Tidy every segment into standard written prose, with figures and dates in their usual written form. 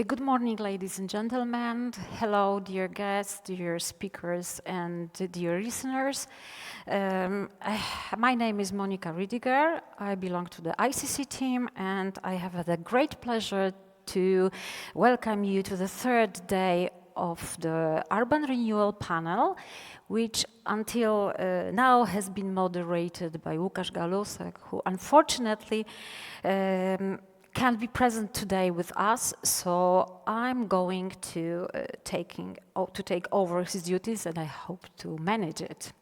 Good morning, ladies and gentlemen. Hello, dear guests, dear speakers, and dear listeners. My name is Monika Riediger. I belong to the ICC team, and I have had a great pleasure to welcome you to the third day of the Urban Renewal panel, which until now has been moderated by Łukasz Galusek, who unfortunately can't be present today with us, so I'm going to take over his duties, and I hope to manage it.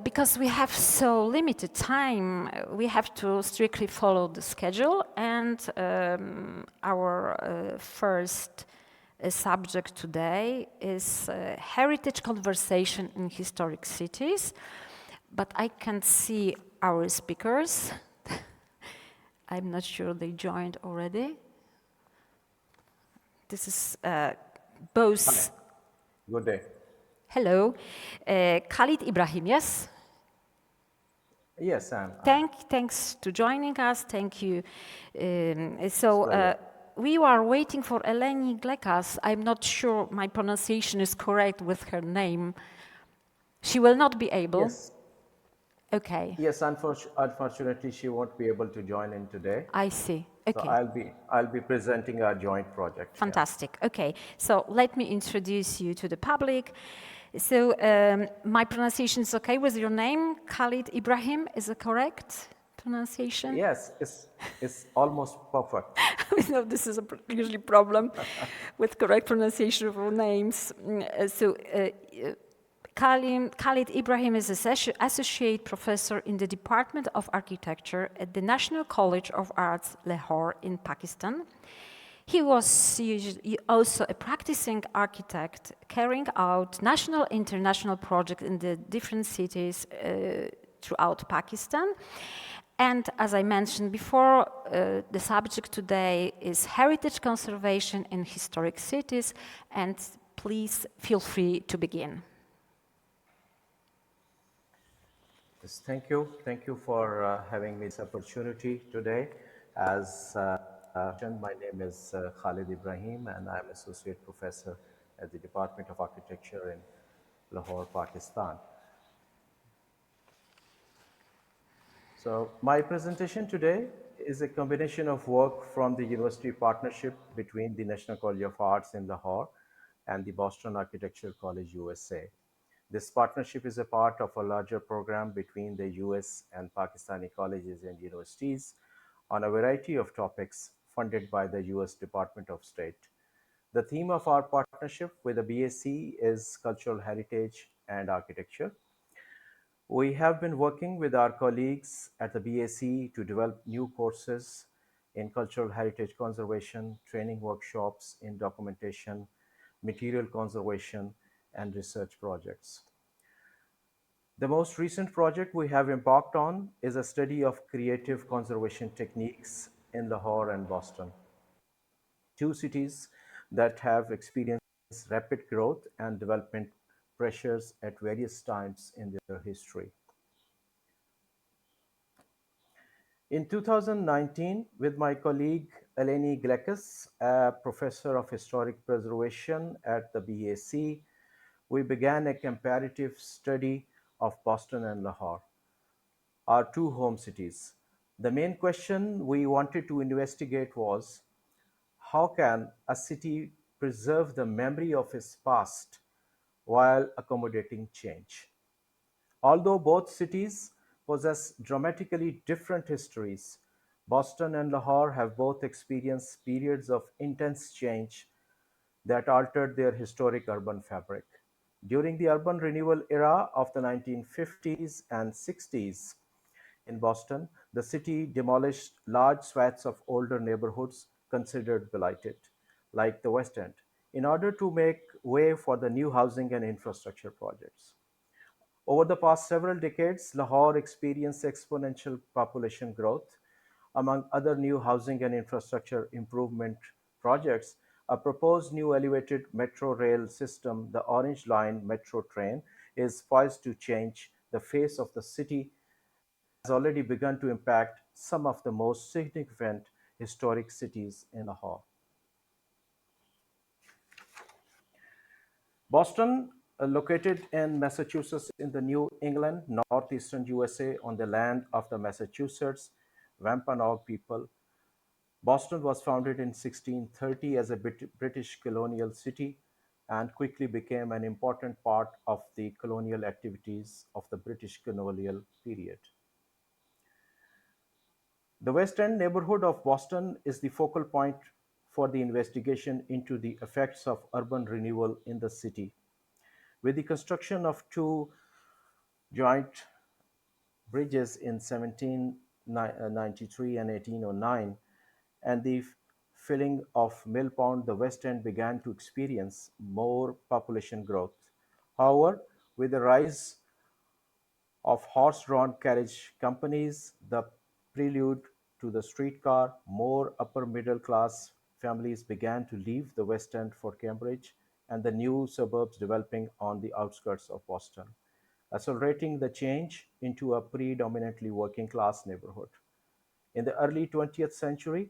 Because we have so limited time, we have to strictly follow the schedule, and our first subject today is heritage conversation in historic cities. But I can see our speakers. I'm not sure they joined already. This is both. Hi. Good day. Hello. Khalid, Ibrahim, yes? Yes, Sam. Thanks to joining us. Thank you. Pleasure. We are waiting for Eleni Glekas. I'm not sure my pronunciation is correct with her name. She will not be able. Yes. Okay. Yes, unfortunately, she won't be able to join in today. I see. So Okay. I'll be presenting our joint project. Fantastic. Yeah. Okay. So let me introduce you to the public. So my pronunciation is okay with your name, Khalid Ibrahim. Is it correct pronunciation? Yes, it's almost perfect. We know this is usually problem with correct pronunciation of all names. Khalid Ibrahim is associate professor in the Department of Architecture at the National College of Arts, Lahore in Pakistan. He was also a practicing architect carrying out national and international projects in the different cities throughout Pakistan. And as I mentioned before, the subject today is heritage conservation in historic cities. And please feel free to begin. Yes, thank you. Thank you for having me this opportunity today. As mentioned, my name is Khalid Ibrahim, and I'm associate professor at the Department of Architecture in Lahore, Pakistan. So my presentation today is a combination of work from the university partnership between the National College of Arts in Lahore and the Boston Architectural College, USA. This partnership is a part of a larger program between the US and Pakistani colleges and universities on a variety of topics funded by the US Department of State. The theme of our partnership with the BSc is Cultural Heritage and Architecture. We have been working with our colleagues at the BSc to develop new courses in cultural heritage conservation, training workshops in documentation, material conservation, and research projects. The most recent project we have embarked on is a study of creative conservation techniques in Lahore and Boston, two cities that have experienced rapid growth and development pressures at various times in their history. In 2019, with my colleague Eleni Glekas, a professor of historic preservation at the BAC, we began a comparative study of Boston and Lahore, our two home cities. The main question we wanted to investigate was, how can a city preserve the memory of its past while accommodating change? Although both cities possess dramatically different histories, Boston and Lahore have both experienced periods of intense change that altered their historic urban fabric. During the urban renewal era of the 1950s and 60s in Boston, the city demolished large swaths of older neighborhoods considered blighted, like the West End, in order to make way for the new housing and infrastructure projects. Over the past several decades, Lahore experienced exponential population growth. Among other new housing and infrastructure improvement projects, a proposed new elevated metro rail system, the Orange Line metro train, is poised to change the face of the city, has already begun to impact some of the most significant historic cities in Lahore. Boston, located in Massachusetts in the New England, northeastern USA, on the land of the Massachusetts Wampanoag people. Boston was founded in 1630 as a British colonial city and quickly became an important part of the colonial activities of the British colonial period. The West End neighborhood of Boston is the focal point for the investigation into the effects of urban renewal in the city. With the construction of two joint bridges in 1793 and 1809 and the filling of Mill Pond, the West End began to experience more population growth. However, with the rise of horse-drawn carriage companies, the prelude to the streetcar, more upper-middle-class families began to leave the West End for Cambridge and the new suburbs developing on the outskirts of Boston, accelerating the change into a predominantly working-class neighborhood. In the early 20th century,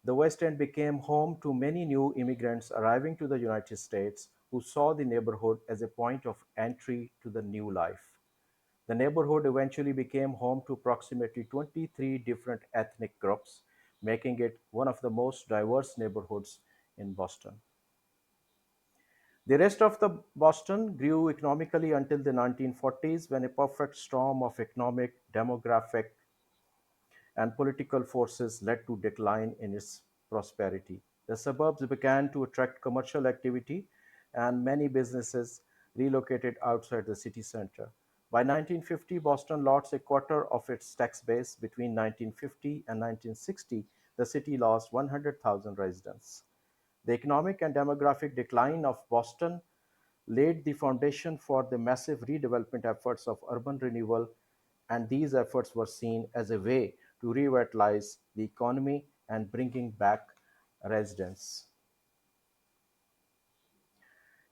the West End became home to many new immigrants arriving to the United States who saw the neighborhood as a point of entry to the new life. The neighborhood eventually became home to approximately 23 different ethnic groups, making it one of the most diverse neighborhoods in Boston. The rest of the Boston grew economically until the 1940s when a perfect storm of economic, demographic, and political forces led to decline in its prosperity. The suburbs began to attract commercial activity and many businesses relocated outside the city center. By 1950, Boston lost a quarter of its tax base. Between 1950 and 1960, the city lost 100,000 residents. The economic and demographic decline of Boston laid the foundation for the massive redevelopment efforts of urban renewal, and these efforts were seen as a way to revitalize the economy and bringing back residents.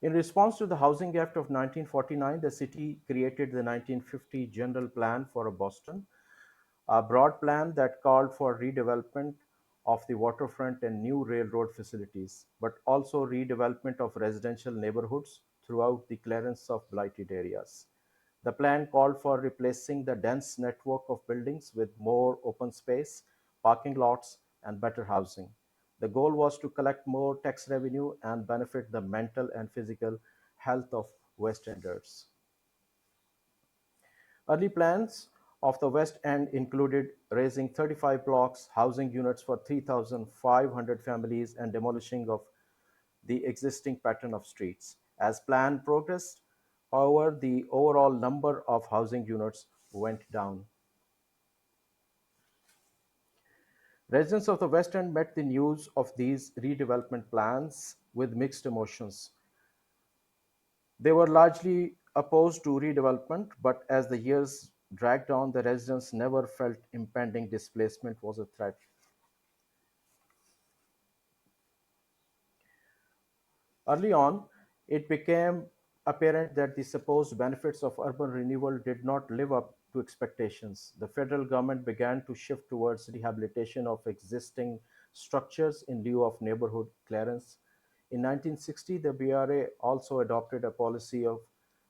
In response to the Housing Act of 1949, the city created the 1950 General Plan for Boston, a broad plan that called for redevelopment of the waterfront and new railroad facilities, but also redevelopment of residential neighborhoods throughout the clearance of blighted areas. The plan called for replacing the dense network of buildings with more open space, parking lots, and better housing. The goal was to collect more tax revenue and benefit the mental and physical health of West Enders. Early plans of the West End included raising 35 blocks, housing units for 3,500 families, and demolishing of the existing pattern of streets. As plan progressed, however, the overall number of housing units went down. Residents of the West End met the news of these redevelopment plans with mixed emotions. They were largely opposed to redevelopment, but as the years dragged on, the residents never felt impending displacement was a threat. Early on, it became apparent that the supposed benefits of urban renewal did not live up to expectations. The federal government began to shift towards rehabilitation of existing structures in lieu of neighborhood clearance. In 1960, the BRA also adopted a policy of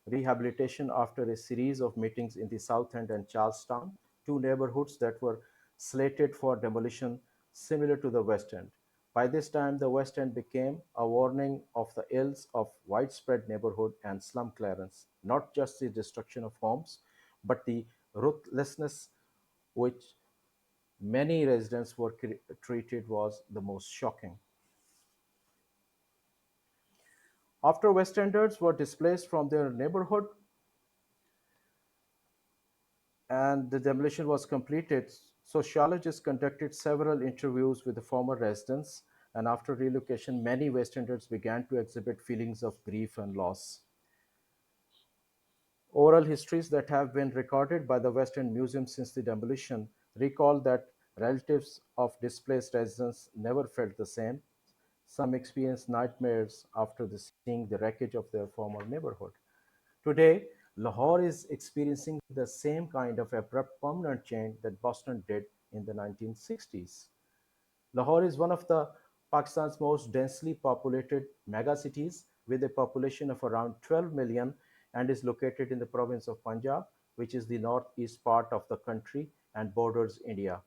rehabilitation after a series of meetings in the South End and Charlestown, two neighborhoods that were slated for demolition, similar to the West End. By this time, the West End became a warning of the ills of widespread neighborhood and slum clearance, not just the destruction of homes, but the ruthlessness which many residents were treated was the most shocking. After West Enders were displaced from their neighborhood and the demolition was completed, sociologists conducted several interviews with the former residents, and after relocation, many West Enders began to exhibit feelings of grief and loss. Oral histories that have been recorded by the West End Museum since the demolition recall that relatives of displaced residents never felt the same. Some experienced nightmares after seeing the wreckage of their former neighborhood. Today, Lahore is experiencing the same kind of abrupt permanent change that Boston did in the 1960s. Lahore is one of the Pakistan's most densely populated megacities with a population of around 12 million and is located in the province of Punjab, which is the northeast part of the country and borders India.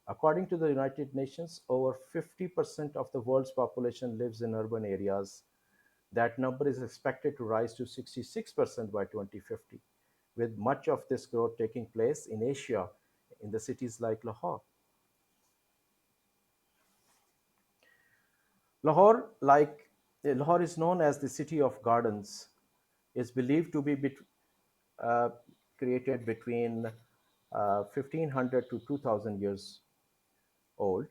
According to the United Nations, over 50% of the world's population lives in urban areas. That number is expected to rise to 66% by 2050, with much of this growth taking place in Asia, in the cities like Lahore. Lahore, Lahore is known as the city of gardens, is believed to be uh, created between 1500 to 2000 years old.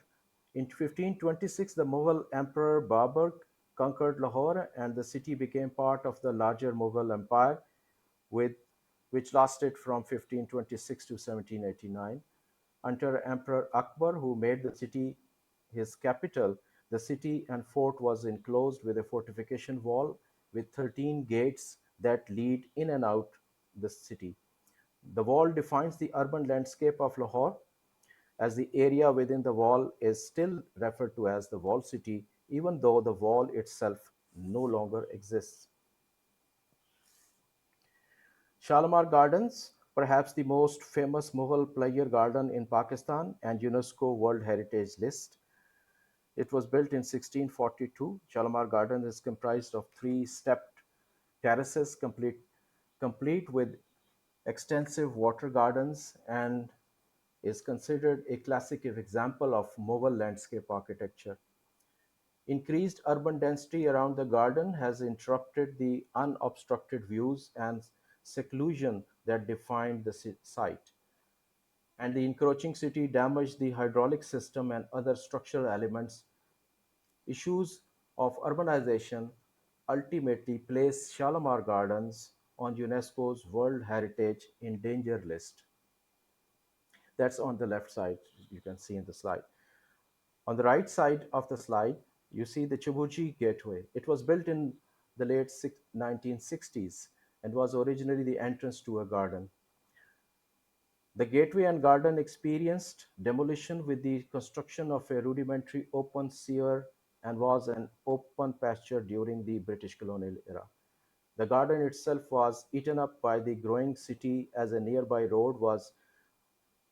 In 1526, the Mughal Emperor Babur conquered Lahore, and the city became part of the larger Mughal Empire, with, which lasted from 1526 to 1789. Under Emperor Akbar, who made the city his capital, the city and fort was enclosed with a fortification wall with 13 gates that lead in and out the city. The wall defines the urban landscape of Lahore, as the area within the wall is still referred to as the wall city, even though the wall itself no longer exists. Shalimar Gardens, perhaps the most famous Mughal pleasure garden in Pakistan and UNESCO World Heritage List. It was built in 1642. Shalimar Garden is comprised of three stepped terraces, complete with extensive water gardens, and is considered a classic example of Mughal landscape architecture. Increased urban density around the garden has interrupted the unobstructed views and seclusion that defined the site, and the encroaching city damaged the hydraulic system and other structural elements. Issues of urbanization ultimately place Shalimar Gardens on UNESCO's World Heritage in Danger list. That's on the left side, you can see in the slide. On the right side of the slide, you see the Chibuji Gateway. It was built in the late 1960s and was originally the entrance to a garden. The gateway and garden experienced demolition with the construction of a rudimentary open sewer and was an open pasture during the British colonial era. The garden itself was eaten up by the growing city as a nearby road was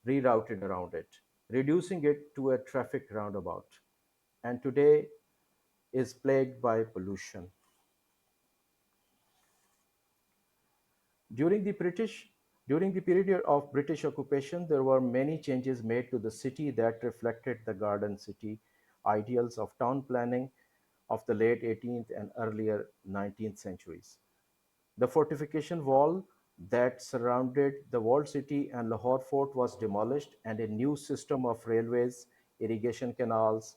rerouted around it, reducing it to a traffic roundabout, and today is plagued by pollution. During the British During the period of British occupation, there were many changes made to the city that reflected the garden city ideals of town planning of the late 18th and earlier 19th centuries. The fortification wall that surrounded the walled city and Lahore fort was demolished, and a new system of railways, irrigation canals,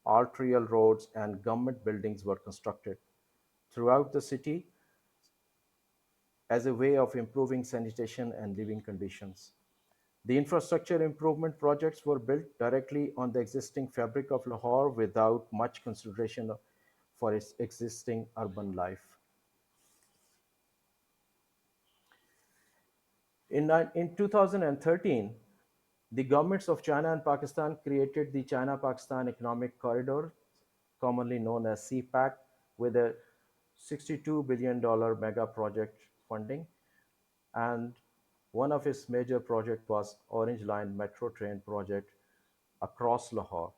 arterial roads, and government buildings were constructed throughout the city as a way of improving sanitation and living conditions. The infrastructure improvement projects were built directly on the existing fabric of Lahore without much consideration for its existing urban life. In 2013, the governments of China and Pakistan created the China Pakistan Economic Corridor, commonly known as CPAC, with a $62 billion mega project funding, and one of its major projects was Orange Line metro train project across Lahore.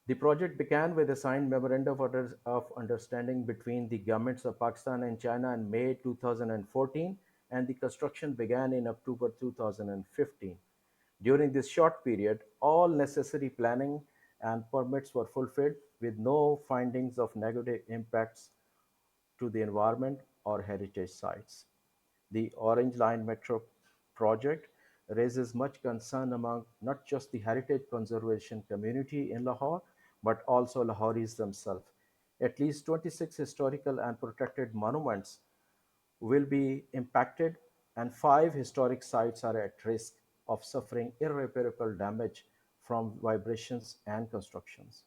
The project began with a signed memorandum of understanding between the governments of Pakistan and China in May 2014, and the construction began in October 2015. During this short period, all necessary planning and permits were fulfilled with no findings of negative impacts to the environment or heritage sites. The Orange Line Metro project raises much concern among not just the heritage conservation community in Lahore, but also Lahoris themselves. At least 26 historical and protected monuments will be impacted, and five historic sites are at risk of suffering irreparable damage from vibrations and constructions.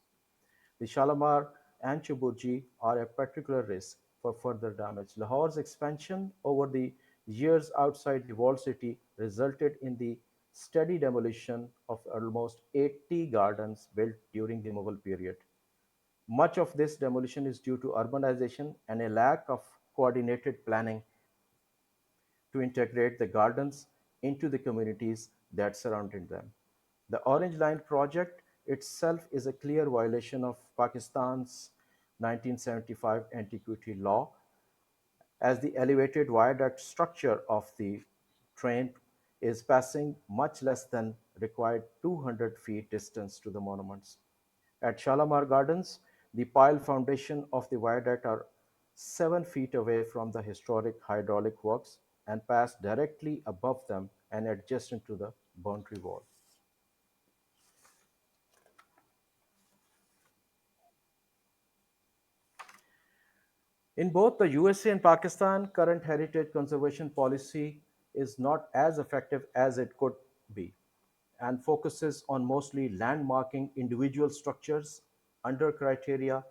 The Shalimar and Chuburji are a particular risk for further damage. Lahore's expansion over the years outside the walled city resulted in the steady demolition of almost 80 gardens built during the Mughal period. Much of this demolition is due to urbanization and a lack of coordinated planning to integrate the gardens into the communities that surrounded them. The Orange Line project itself is a clear violation of Pakistan's 1975 antiquity law, as the elevated viaduct structure of the train is passing much less than required 200 feet distance to the monuments. At Shalamar Gardens, the pile foundation of the viaduct are 7 feet away from the historic hydraulic works and pass directly above them and adjacent to the boundary wall. In both the USA and Pakistan, current heritage conservation policy is not as effective as it could be and focuses on mostly landmarking individual structures under criteria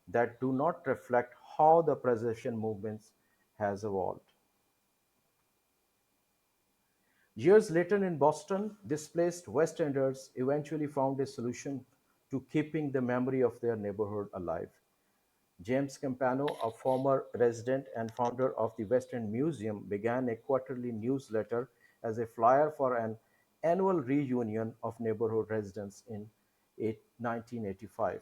that do not reflect how the preservation movements has evolved. Years later in Boston, displaced West Enders eventually found a solution to keeping the memory of their neighborhood alive. James Campano, a former resident and founder of the West End Museum, began a quarterly newsletter as a flyer for an annual reunion of neighborhood residents in 1985.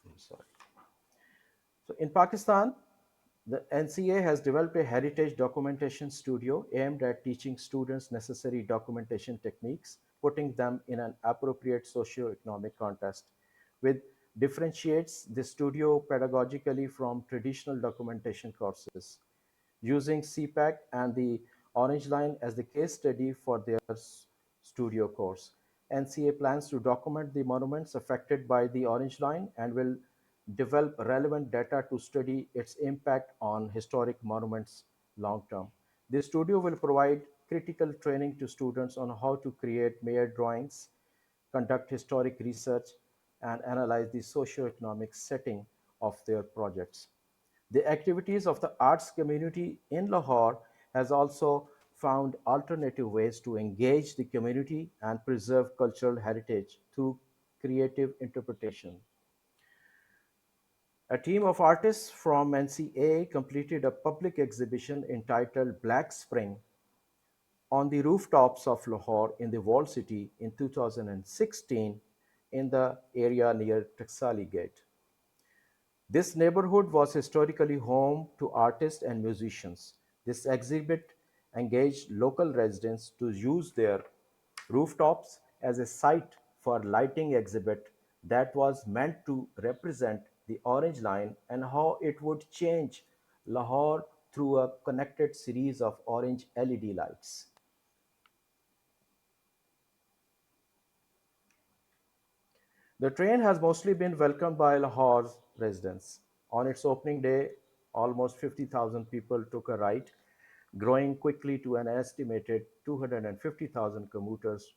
I'm sorry. So in Pakistan, the NCA has developed a heritage documentation studio aimed at teaching students necessary documentation techniques, putting them in an appropriate socio-economic context, with differentiates the studio pedagogically from traditional documentation courses, using CPAC and the Orange Line as the case study for their studio course. NCA plans to document the monuments affected by the Orange Line and will develop relevant data to study its impact on historic monuments long term. The studio will provide critical training to students on how to create Mayer drawings, conduct historic research, and analyze the socio-economic setting of their projects. The activities of the arts community in Lahore has also found alternative ways to engage the community and preserve cultural heritage through creative interpretation. A team of artists from NCA completed a public exhibition entitled Black Spring on the rooftops of Lahore in the walled city in 2016 in the area near Taksali Gate. This neighborhood was historically home to artists and musicians. This exhibit engaged local residents to use their rooftops as a site for lighting exhibit that was meant to represent the Orange Line and how it would change Lahore through a connected series of orange LED lights. The train has mostly been welcomed by Lahore's residents. On its opening day, almost 50,000 people took a ride, growing quickly to an estimated 250,000 commuters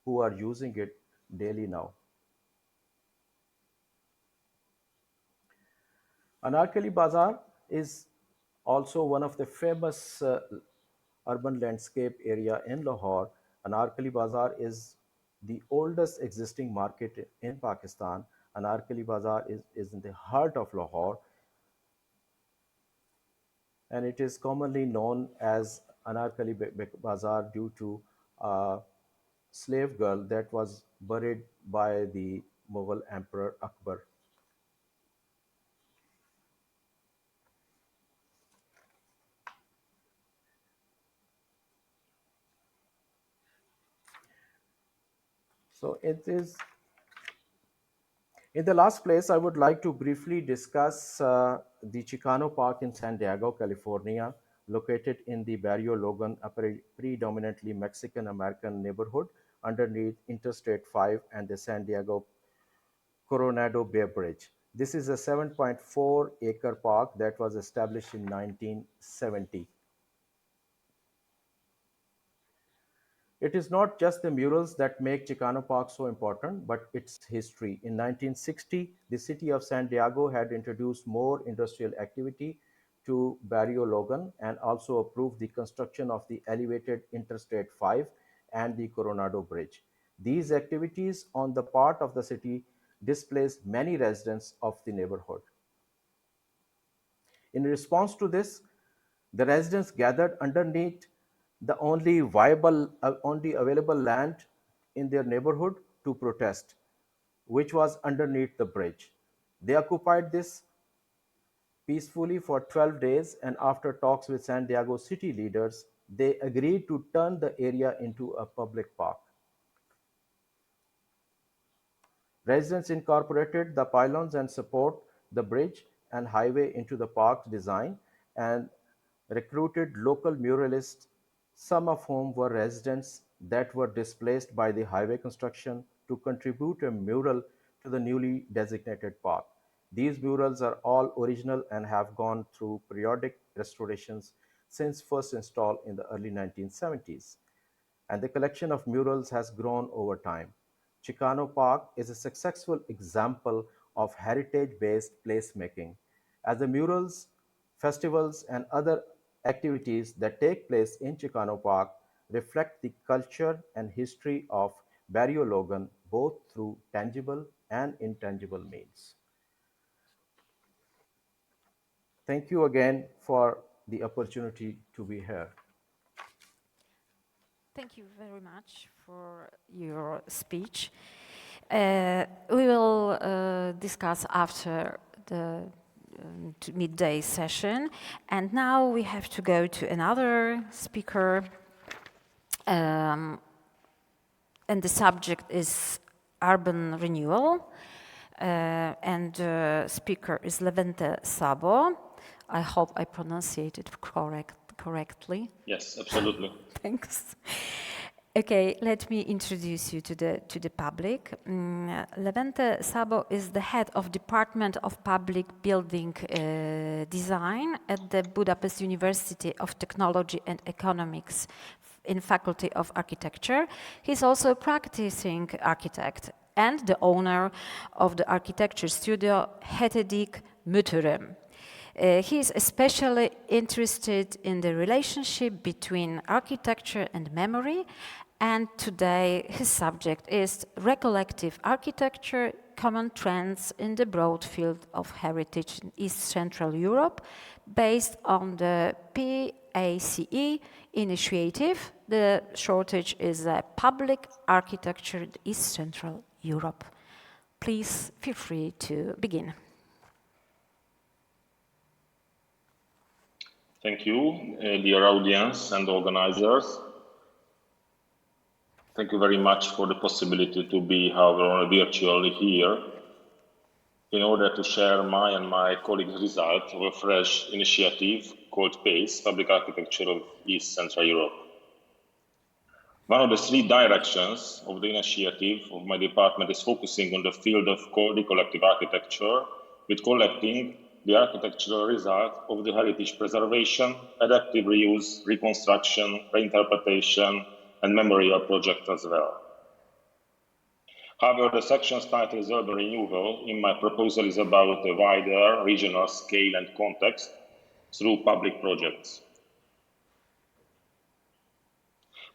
who are using it daily now. Anarkali Bazaar is also one of the famous urban landscape area in Lahore. Anarkali Bazaar is the oldest existing market in Pakistan. Anarkali Bazaar is in the heart of Lahore, and it is commonly known as Anarkali Bazaar due to a slave girl that was buried by the Mughal Emperor Akbar. So it is in the last place, I would like to briefly discuss the Chicano Park in San Diego, California, located in the Barrio Logan, a predominantly Mexican American neighborhood underneath Interstate 5 and the San Diego Coronado Bay Bridge. This is a 7.4-acre park that was established in 1970. It is not just the murals that make Chicano Park so important, but its history. In 1960, the city of San Diego had introduced more industrial activity to Barrio Logan and also approved the construction of the elevated Interstate 5 and the Coronado Bridge. These activities on the part of the city displaced many residents of the neighborhood. In response to this, the residents gathered underneath the only available land in their neighborhood to protest, which was underneath the bridge. They occupied this peacefully for 12 days, and after talks with San Diego city leaders, they agreed to turn the area into a public park. Residents incorporated the pylons and support the bridge and highway into the park's design and recruited local muralists, some of whom were residents that were displaced by the highway construction, to contribute a mural to the newly designated park. These murals are all original and have gone through periodic restorations since first installed in the early 1970s, and the collection of murals has grown over time. Chicano Park is a successful example of heritage-based placemaking, as the murals, festivals, and other activities that take place in Chicano Park reflect the culture and history of Barrio Logan both through tangible and intangible means. Thank you again for the opportunity to be here. Thank you very much for your speech. We will discuss after the midday session. And now we have to go to another speaker. And the subject is urban renewal. And the speaker is Levente Szabó. I hope I pronunciate it correctly. Yes, absolutely. Thanks. Okay, let me introduce you to the public. Levente Szabó is the head of Department of Public Building Design at the Budapest University of Technology and Economics in Faculty of Architecture. He's also a practicing architect and the owner of the architecture studio Hetedik Metrorail. He is especially interested in the relationship between architecture and memory, and today his subject is recollective architecture, common trends in the broad field of heritage in East Central Europe, based on the PACE initiative. The shortage is Public Architecture in East Central Europe. Please feel free to begin. Thank you, dear audience and organizers. Thank you very much for the possibility to be, however, virtually here in order to share my and my colleagues' result of a fresh initiative called PACE, Public Architecture of East Central Europe. One of the three directions of the initiative of my department is focusing on the field of recollective architecture, with collecting the architectural result of the heritage preservation, adaptive reuse, reconstruction, reinterpretation, and memorial projects as well. However, the section's title is Urban Renewal. In my proposal is about a wider regional scale and context through public projects.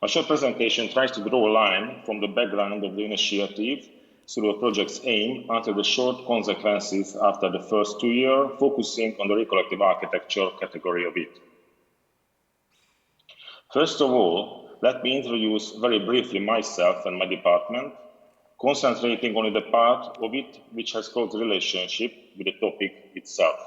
My short presentation tries to draw a line from the background of the initiative through a project's aim until the short consequences after the first 2 years, focusing on the recollective architecture category of it. First of all, let me introduce very briefly myself and my department, concentrating on the part of it which has close relationship with the topic itself.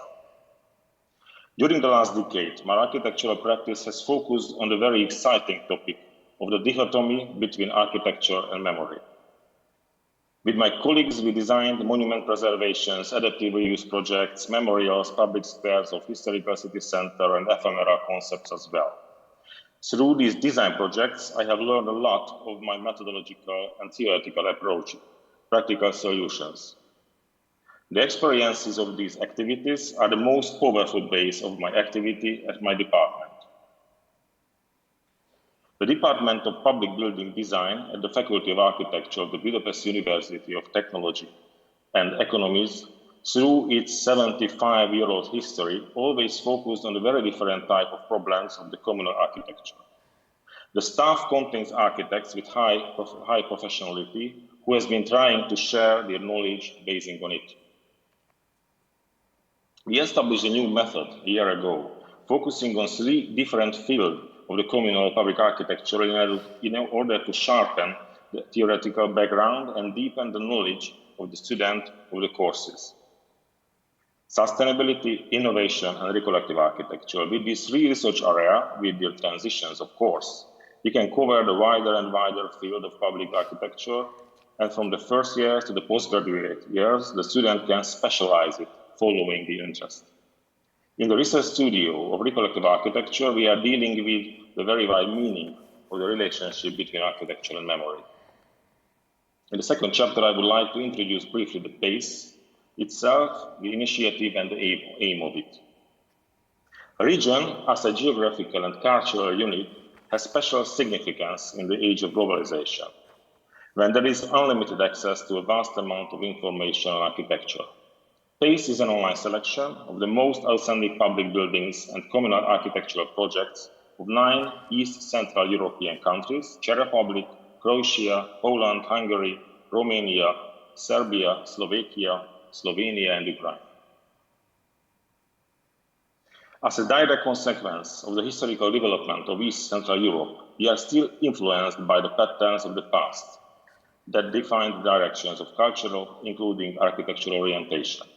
During the last decade, my architectural practice has focused on the very exciting topic of the dichotomy between architecture and memory. With my colleagues, we designed monument preservations, adaptive reuse projects, memorials, public squares of historical city center, and ephemeral concepts as well. Through these design projects, I have learned a lot of my methodological and theoretical approach, practical solutions. The experiences of these activities are the most powerful base of my activity at my department. The Department of Public Building Design at the Faculty of Architecture of the Budapest University of Technology and Economics through its 75-year-old history, always focused on a very different type of problems of the communal architecture. The staff contains architects with high professionality who has been trying to share their knowledge basing on it. We established a new method a year ago, focusing on 3 different fields of the communal public architecture in order to sharpen the theoretical background and deepen the knowledge of the student of the courses. Sustainability, innovation, and recollective architecture. With these 3 research areas, with their transitions, of course, we can cover the wider and wider field of public architecture, and from the first years to the postgraduate years, the student can specialize it following the interest. In the research studio of recollective architecture, we are dealing with the very wide meaning of the relationship between architecture and memory. In the second chapter, I would like to introduce briefly the PACE itself, the initiative, and the aim of it. A region, as a geographical and cultural unit, has special significance in the age of globalization, when there is unlimited access to a vast amount of information on architecture. PACE is an online selection of the most outstanding public buildings and communal architectural projects of 9 East Central European countries: Czech Republic, Croatia, Poland, Hungary, Romania, Serbia, Slovakia, Slovenia, and Ukraine. As a direct consequence of the historical development of East Central Europe, we are still influenced by the patterns of the past that define the directions of cultural, including architectural orientation.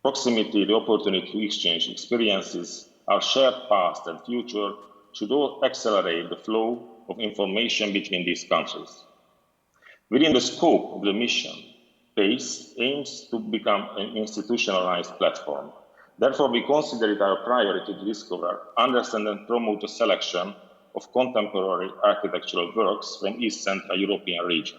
Proximity, the opportunity to exchange experiences, our shared past and future should all accelerate the flow of information between these countries. Within the scope of the mission, PACE aims to become an institutionalized platform. Therefore, we consider it our priority to discover, understand, and promote a selection of contemporary architectural works from East Central European region.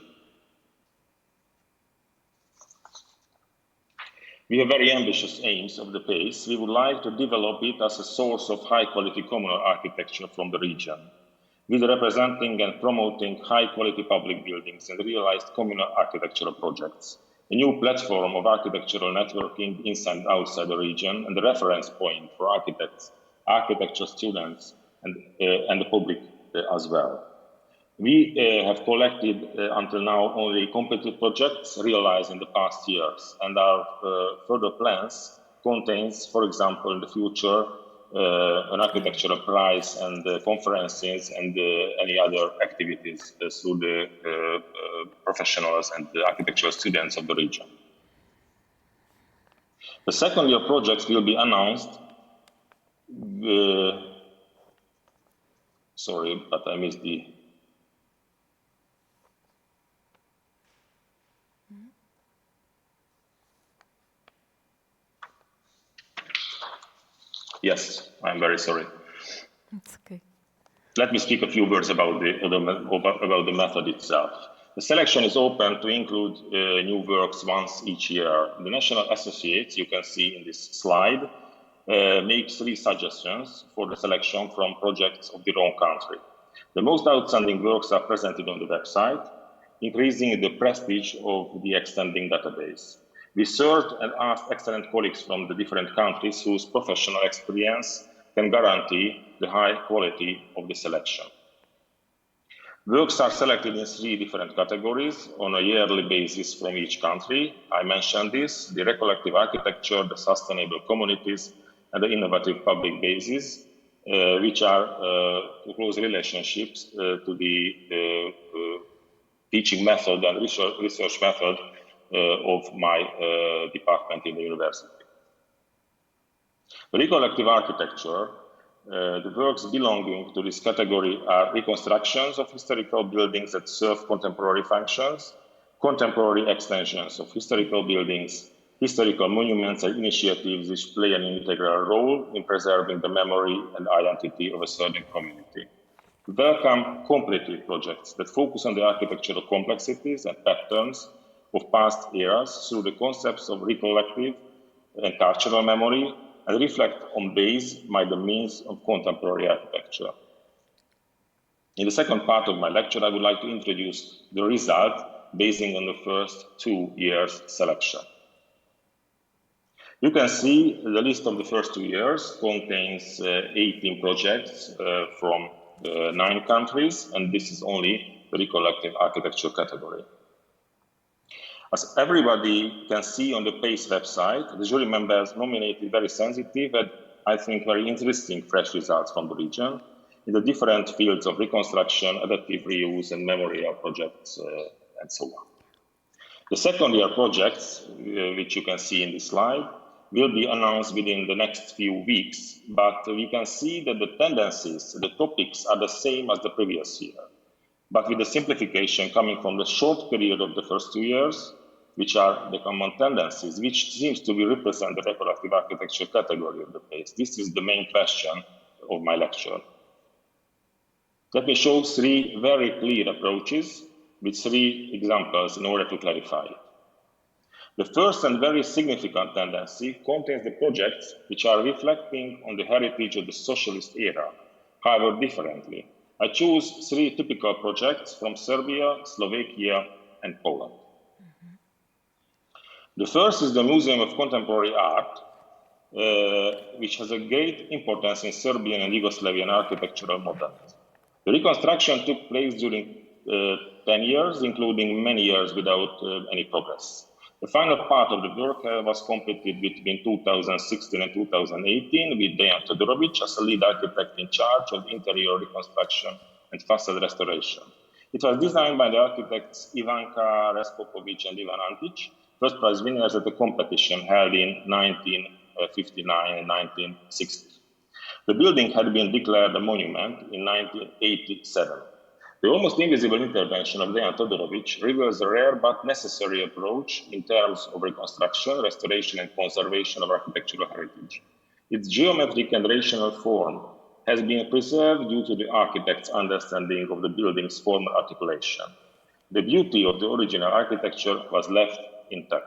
We have very ambitious aims of the PACE. We would like to develop it as a source of high-quality communal architecture from the region, with representing and promoting high-quality public buildings and realized communal architectural projects, a new platform of architectural networking inside and outside the region, and the reference point for architects, architecture students, and the public as well. We have collected until now only completed projects realized in the past years, and our further plans contains, for example, in the future, an architectural prize and conferences and any other activities through the professionals and the architectural students of the region. The second year projects will be announced. Sorry, but I missed the. Yes, I'm very sorry. That's okay. Let me speak a few words about the method itself. The selection is open to include new works once each year. The national associates, you can see in this slide, make 3 suggestions for the selection from projects of their own country. The most outstanding works are presented on the website, increasing the prestige of the extending database. We searched and asked excellent colleagues from the different countries whose professional experience can guarantee the high quality of the selection. Works are selected in 3 different categories on a yearly basis from each country. I mentioned this: the recollective architecture, the sustainable communities, and the innovative public bases, which are close relationships to the teaching method and research method of my department in the university. The recollective architecture, the works belonging to this category are reconstructions of historical buildings that serve contemporary functions, contemporary extensions of historical buildings, historical monuments and initiatives which play an integral role in preserving the memory and identity of a certain community. We welcome completed projects that focus on the architectural complexities and patterns of past eras through the concepts of recollective and cultural memory, and reflect on base by the means of contemporary architecture. In the second part of my lecture, I would like to introduce the result basing on the first 2 years selection. You can see the list of the first 2 years contains 18 projects from 9 countries, and this is only the recollective architecture category. As everybody can see on the PACE website, the jury members nominated very sensitive and I think very interesting fresh results from the region in the different fields of reconstruction, adaptive reuse, and memorial projects, and so on. The second year projects, which you can see in this slide, will be announced within the next few weeks, but we can see that the tendencies, the topics are the same as the previous year, but with the simplification coming from the short period of the first 2 years, which are the common tendencies, which seems to be represent the recollective architecture category of the PACE. This is the main question of my lecture. Let me show 3 very clear approaches with 3 examples in order to clarify it. The first and very significant tendency contains the projects which are reflecting on the heritage of the socialist era, however differently. I choose 3 typical projects from Serbia, Slovakia, and Poland. The first is the Museum of Contemporary Art, which has a great importance in Serbian and Yugoslavian architectural modernism. The reconstruction took place during 10 years, including many years without any progress. The final part of the work was completed between 2016 and 2018 with Dejan Todorovic as a lead architect in charge of interior reconstruction and facade restoration. It was designed by the architects Ivanka Respopovic and Ivan Antic, first prize winners at the competition held in 1959 and 1960. The building had been declared a monument in 1987. The almost invisible intervention of Dejan Todorovic reveals a rare but necessary approach in terms of reconstruction, restoration, and conservation of architectural heritage. Its geometric and rational form has been preserved due to the architect's understanding of the building's formal articulation. The beauty of the original architecture was left intact.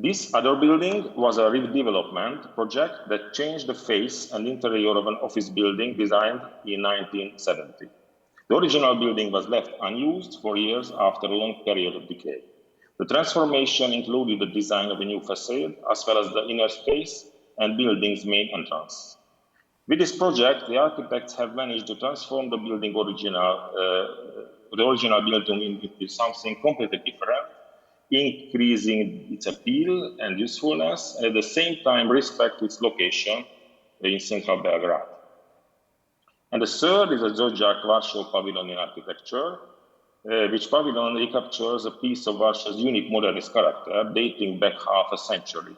This other building was a redevelopment project that changed the face and interior of an office building designed in 1970. The original building was left unused for years after a long period of decay. The transformation included the design of a new facade, as well as the inner space and building's main entrance. With this project, the architects have managed to transform the original building into something completely different, increasing its appeal and usefulness, and at the same time respect its location in central Belgrade. And the third is a Zodiac Warsaw pavilion in architecture, which pavilion recaptures a piece of Warsaw's unique modernist character dating back half a century.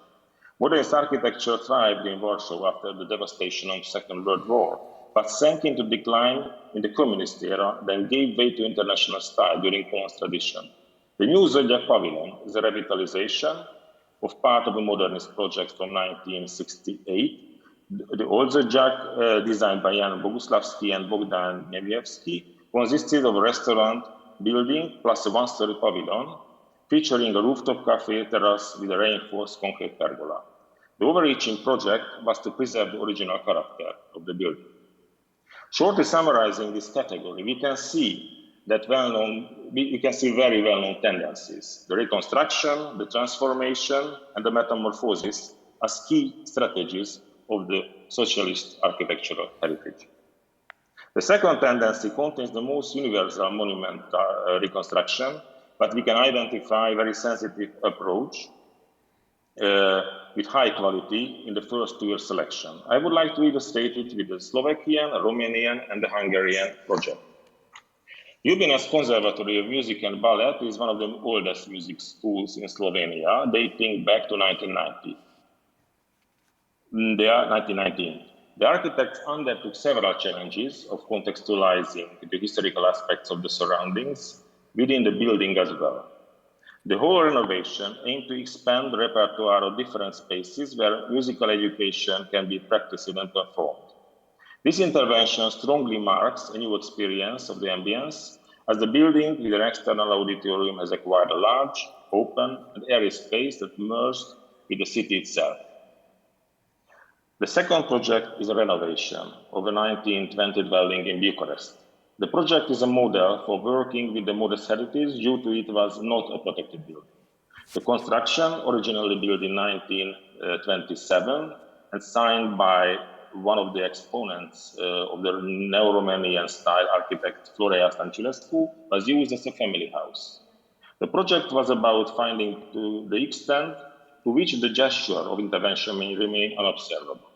Modernist architecture thrived in Warsaw after the devastation of the Second World War, but sank into decline in the communist era, then gave way to international style during Poland's tradition. The new Zodiac Pavilion is a revitalization of part of a modernist project from 1968. The old Zodiac, designed by Jan Boguslavski and Bogdan Niewiewski, consisted of a restaurant building plus a one-story pavilion, featuring a rooftop cafe terrace with a reinforced concrete pergola. The overreaching project was to preserve the original character of the building. Shortly summarizing this category, we can see very well-known tendencies: the reconstruction, the transformation, and the metamorphosis as key strategies of the socialist architectural heritage. The second tendency contains the most universal monument reconstruction, but we can identify a very sensitive approach with high quality in the first 2 year selection. I would like to illustrate it with the Slovakian, Romanian, and the Hungarian project. Ljubina's Conservatory of Music and Ballet is one of the oldest music schools in Slovenia, dating back to 1919. The architects undertook several challenges of contextualizing the historical aspects of the surroundings within the building as well. The whole renovation aimed to expand the repertoire of different spaces where musical education can be practiced and performed. This intervention strongly marks a new experience of the ambience, as the building with an external auditorium has acquired a large, open, and airy space that merged with the city itself. The second project is a renovation of a 1920 dwelling in Bucharest. The project is a model for working with the modest heritage due to it was not a protected building. The construction, originally built in 1927 and signed by one of the exponents of the neo-Romanian style architect Florea Stancilescu, was used as a family house. The project was about finding the extent to which the gesture of intervention may remain unobservable.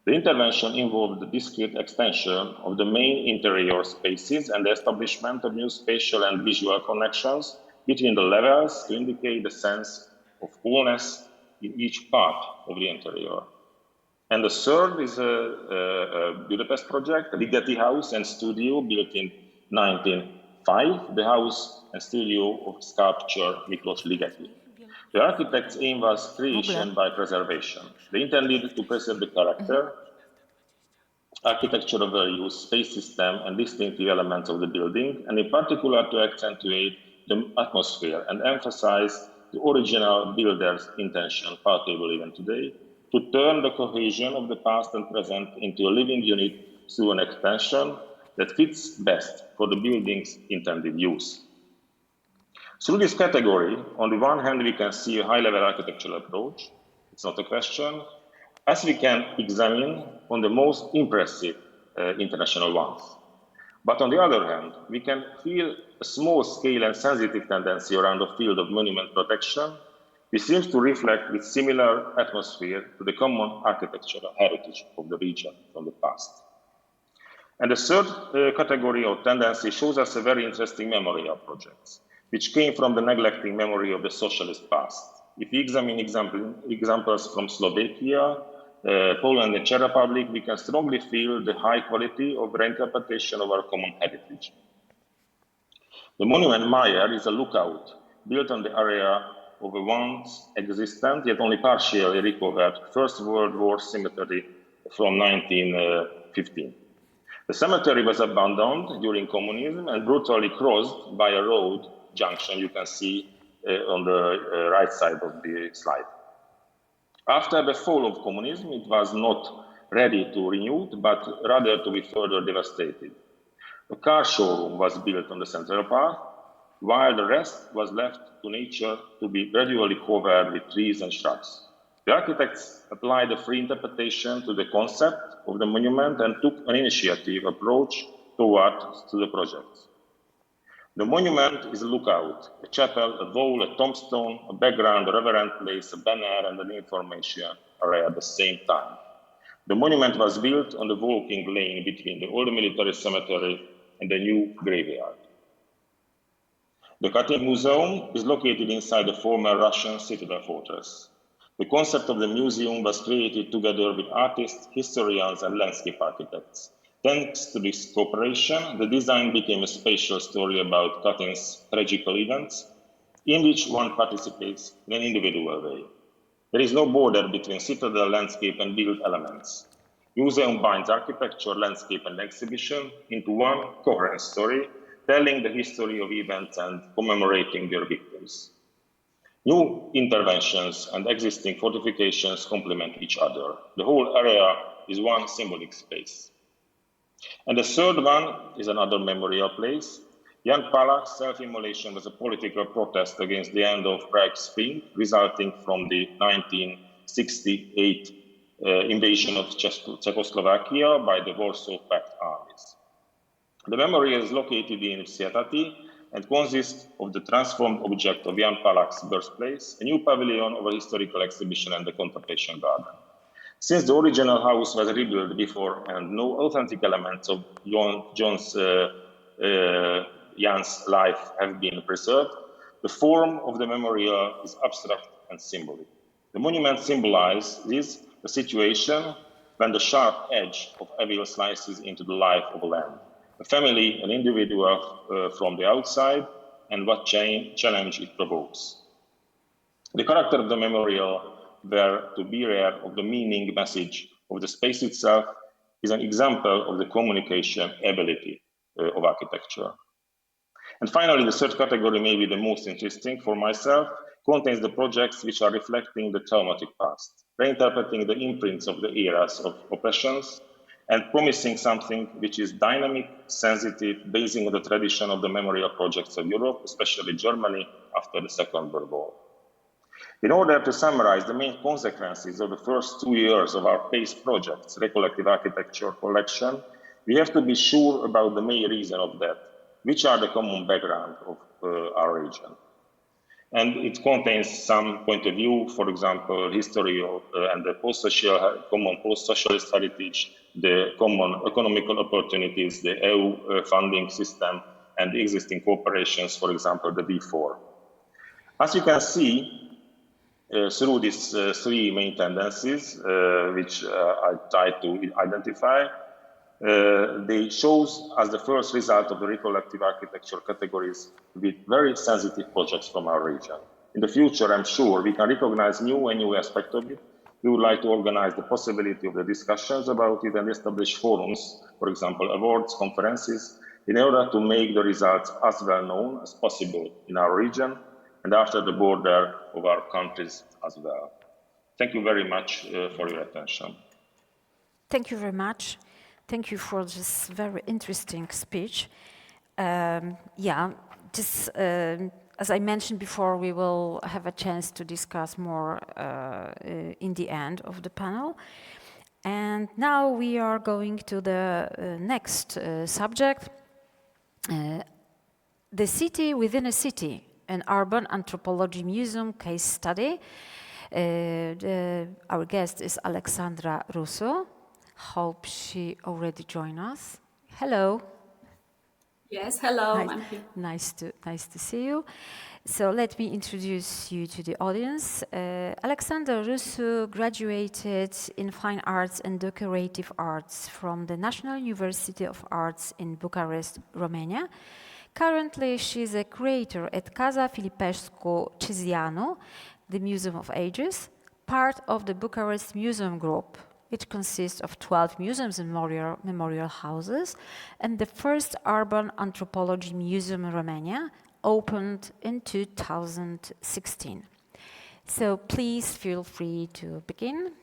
The intervention involved the discrete extension of the main interior spaces and the establishment of new spatial and visual connections between the levels to indicate the sense of wholeness in each part of the interior. And the third is a Budapest project, a Ligeti House and Studio, built in 1905, the house and studio of sculptor Miklós Ligeti. The architect's aim was creation by preservation. They intended to preserve the character, architectural values, space system, and distinctive elements of the building, and in particular to accentuate the atmosphere and emphasize the original builder's intention, palpable even today, to turn the cohesion of the past and present into a living unit through an extension that fits best for the building's intended use. Through this category, on the one hand, we can see a high-level architectural approach. It's not a question, as we can examine on the most impressive international ones. But on the other hand, we can feel a small-scale and sensitive tendency around the field of monument protection, which seems to reflect with similar atmosphere to the common architectural heritage of the region from the past. And the third category or tendency shows us a very interesting memorial projects, which came from the neglecting memory of the socialist past. If we examine examples from Slovakia, Poland and Czech Republic, we can strongly feel the high quality of reinterpretation of our common heritage. The monument Mayer is a lookout built on the area of a once existent, yet only partially recovered First World War cemetery from 1915. The cemetery was abandoned during communism and brutally crossed by a road junction you can see on the right side of the slide. After the fall of communism, it was not ready to renew, but rather to be further devastated. A car showroom was built on the central part, while the rest was left to nature to be gradually covered with trees and shrubs. The architects applied a free interpretation to the concept of the monument and took an initiative approach towards the project. The monument is a lookout, a chapel, a wall, a tombstone, a background, a reverend place, a banner, and an information area at the same time. The monument was built on the walking lane between the old military cemetery and the new graveyard. The Khatib Museum is located inside the former Russian citadel fortress. The concept of the museum was created together with artists, historians, and landscape architects. Thanks to this cooperation, the design became a spatial story about Katin's tragical events, in which one participates in an individual way. There is no border between citadel, landscape, and built elements. Museum binds architecture, landscape, and exhibition into one coherent story, telling the history of events and commemorating their victims. New interventions and existing fortifications complement each other. The whole area is one symbolic space. And the third one is another memorial place. Jan Palach's self-immolation was a political protest against the end of Prague Spring, resulting from the 1968 invasion of Czechoslovakia by the Warsaw Pact armies. The memorial is located in Sietati and consists of the transformed object of Jan Palach's birthplace, a new pavilion of a historical exhibition, and the contemplation garden. Since the original house was rebuilt before and no authentic elements of Jan's life have been preserved, the form of the memorial is abstract and symbolic. The monument symbolizes a situation when the sharp edge of evil slices into the life of a land, a family, an individual from the outside, and what challenge it provokes. The character of the memorial, where to be aware of the meaning message of the space itself, is an example of the communication ability of architecture. And finally, the third category, maybe the most interesting for myself, contains the projects which are reflecting the traumatic past, reinterpreting the imprints of the eras of oppressions, and promising something which is dynamic, sensitive, basing on the tradition of the memorial projects of Europe, especially Germany after the Second World War. In order to summarize the main consequences of the first 2 years of our PACE project's Recollective Architecture collection, we have to be sure about the main reason of that, which are the common background of our region. And it contains some point of view, for example, history of, and the common post-socialist heritage, the common economical opportunities, the EU funding system, and the existing cooperations, for example, the D4. As you can see, through these three main tendencies, which I tried to identify, they shows as the first result of the recollective architecture categories with very sensitive projects from our region. In the future, I'm sure we can recognize new aspects of it. We would like to organize the possibility of the discussions about it and establish forums, for example, awards, conferences, in order to make the results as well known as possible in our region and after the border of our countries as well. Thank you very much for your attention. Thank you very much. Thank you for this very interesting speech. As I mentioned before, we will have a chance to discuss more in the end of the panel. And now we are going to the next subject, the city within a city, an urban anthropology museum case study. Our guest is Alexandra Rusu. Hope she already joined us. Hello. Yes, hello. Nice, I'm here. nice to see you. So let me introduce you to the audience. Alexandra Rusu graduated in Fine Arts and Decorative Arts from the National University of Arts in Bucharest, Romania. Currently, she is a curator at Casa Filipescu-Cizeanu, the Museum of Ages, part of the Bucharest Museum Group. It consists of 12 museums and memorial houses, and the first urban anthropology museum in Romania opened in 2016. So please feel free to begin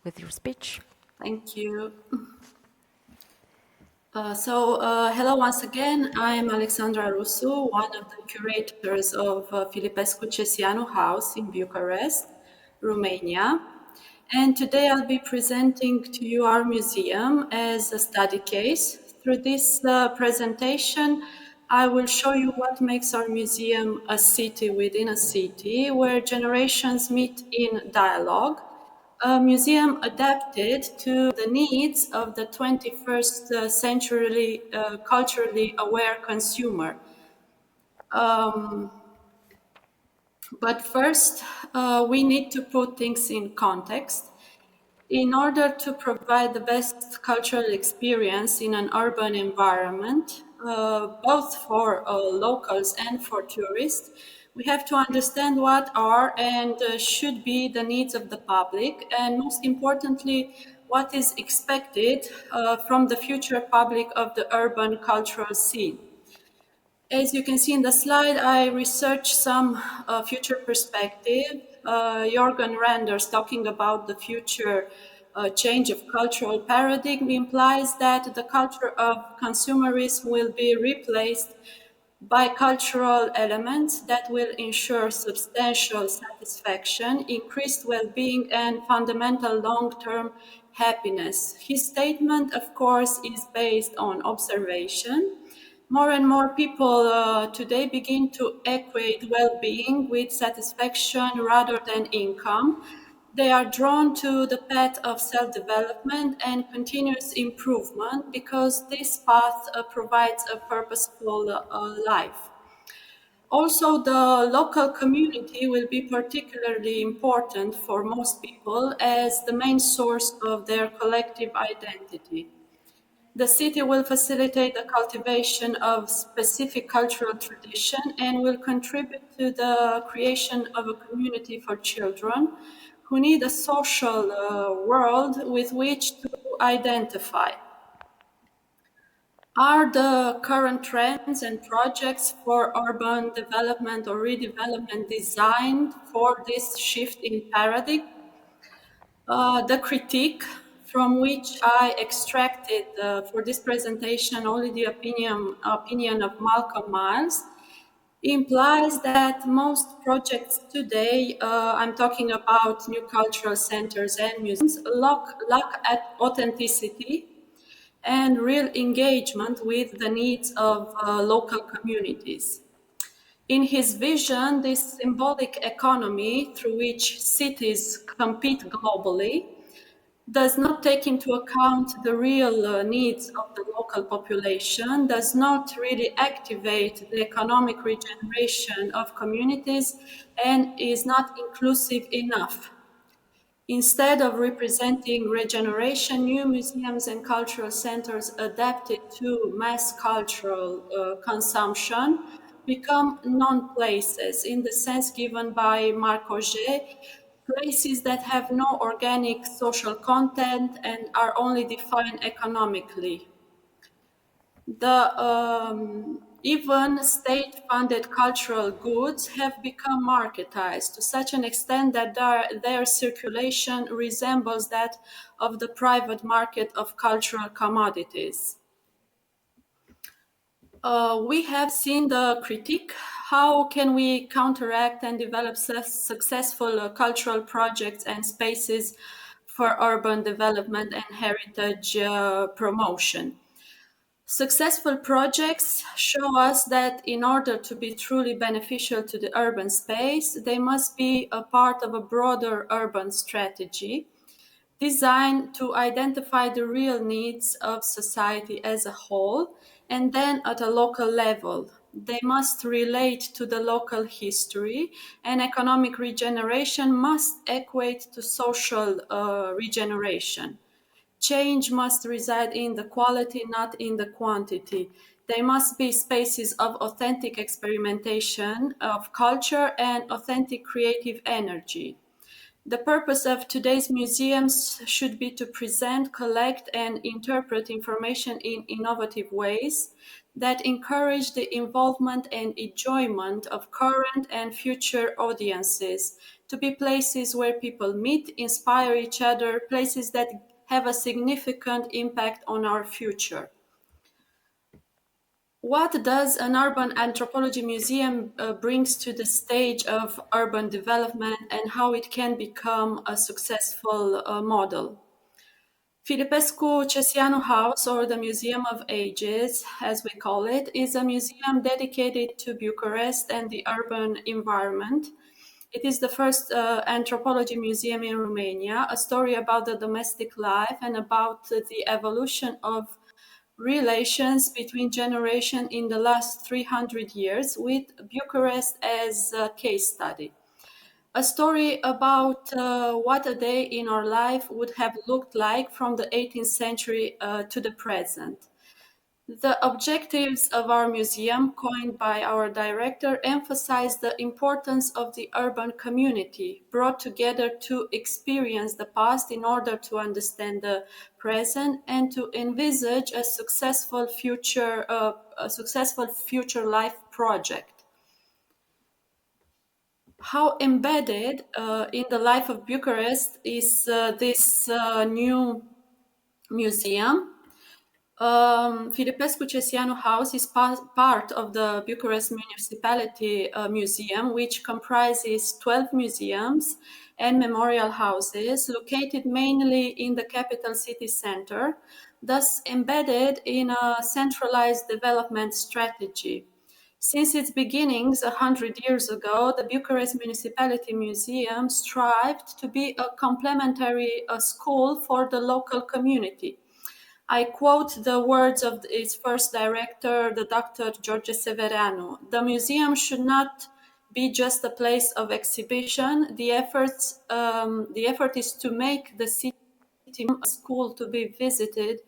with your speech. Thank you. Hello once again. I'm Alexandra Rusu, one of the curators of Filipescu-Cizeanu House in Bucharest, Romania. And today I'll be presenting to you our museum as a study case. Through this presentation, I will show you what makes our museum a city within a city, where generations meet in dialogue. A museum adapted to the needs of the 21st century culturally aware consumer. But first, we need to put things in context. In order to provide the best cultural experience in an urban environment, both for locals and for tourists, we have to understand what are and should be the needs of the public, and most importantly, what is expected from the future public of the urban cultural scene. As you can see in the slide, I researched some future perspective. Jorgen Randers talking about the future change of cultural paradigm implies that the culture of consumerism will be replaced by cultural elements that will ensure substantial satisfaction, increased well-being, and fundamental long-term happiness. His statement, of course, is based on observation. More and more people today begin to equate well-being with satisfaction rather than income. They are drawn to the path of self-development and continuous improvement because this path provides a purposeful life. Also, the local community will be particularly important for most people as the main source of their collective identity. The city will facilitate the cultivation of specific cultural tradition and will contribute to the creation of a community for children who need a social world with which to identify. Are the current trends and projects for urban development or redevelopment designed for this shift in paradigm? The critique from which I extracted for this presentation only the opinion of Malcolm Miles implies that most projects today, I'm talking about new cultural centers and museums, lack authenticity and real engagement with the needs of local communities. In his vision, this symbolic economy through which cities compete globally does not take into account the real needs of the local population, does not really activate the economic regeneration of communities, and is not inclusive enough. Instead of representing regeneration, new museums and cultural centers adapted to mass cultural consumption become non-places in the sense given by Marc Auger, places that have no organic social content and are only defined economically. Even state-funded cultural goods have become marketized to such an extent that their circulation resembles that of the private market of cultural commodities. We have seen the critique. How can we counteract and develop successful cultural projects and spaces for urban development and heritage promotion? Successful projects show us that in order to be truly beneficial to the urban space, they must be a part of a broader urban strategy designed to identify the real needs of society as a whole and then at a local level. They must relate to the local history, and economic regeneration must equate to social regeneration. Change must reside in the quality, not in the quantity. They must be spaces of authentic experimentation of culture and authentic creative energy. The purpose of today's museums should be to present, collect, and interpret information in innovative ways that encourage the involvement and enjoyment of current and future audiences, to be places where people meet, inspire each other, places that have a significant impact on our future. What does an urban anthropology museum brings to the stage of urban development and how it can become a successful model? Filipescu Cesianu House, or the Museum of Ages, as we call it, is a museum dedicated to Bucharest and the urban environment. It is the first anthropology museum in Romania, a story about the domestic life and about the evolution of relations between generations in the last 300 years, with Bucharest as a case study. A story about what a day in our life would have looked like from the 18th century to the present. The objectives of our museum, coined by our director, emphasize the importance of the urban community brought together to experience the past in order to understand the present and to envisage a successful future life project. How embedded in the life of Bucharest is this new museum? Filipescu Cesianu House is part of the Bucharest Municipality Museum, which comprises 12 museums and memorial houses located mainly in the capital city center, thus embedded in a centralized development strategy. Since its beginnings 100 years ago, the Bucharest Municipality Museum strived to be a complementary school for the local community. I quote the words of its first director, the Dr. George Severeanu. The museum should not be just a place of exhibition. The effort is to make the city a school to be visited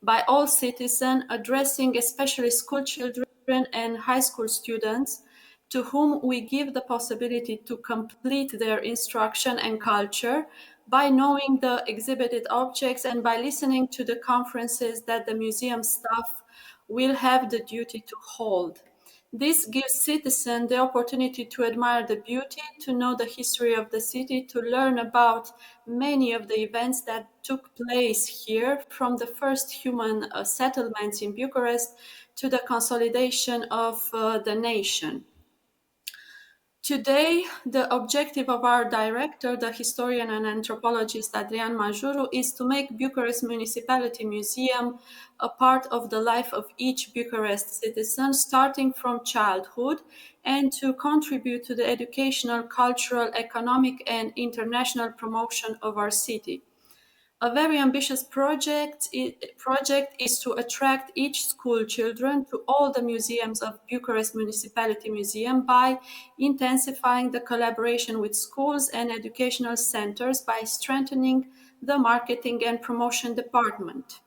by all citizens, addressing especially school children and high school students, to whom we give the possibility to complete their instruction and culture by knowing the exhibited objects and by listening to the conferences that the museum staff will have the duty to hold. This gives citizens the opportunity to admire the beauty, to know the history of the city, to learn about many of the events that took place here, from the first human settlements in Bucharest to the consolidation of the nation. Today, the objective of our director, the historian and anthropologist Adrian Majuru, is to make Bucharest Municipality Museum a part of the life of each Bucharest citizen, starting from childhood, and to contribute to the educational, cultural, economic, and international promotion of our city. A very ambitious project is to attract each school children to all the museums of Bucharest Municipality Museum by intensifying the collaboration with schools and educational centers by strengthening the marketing and promotion department.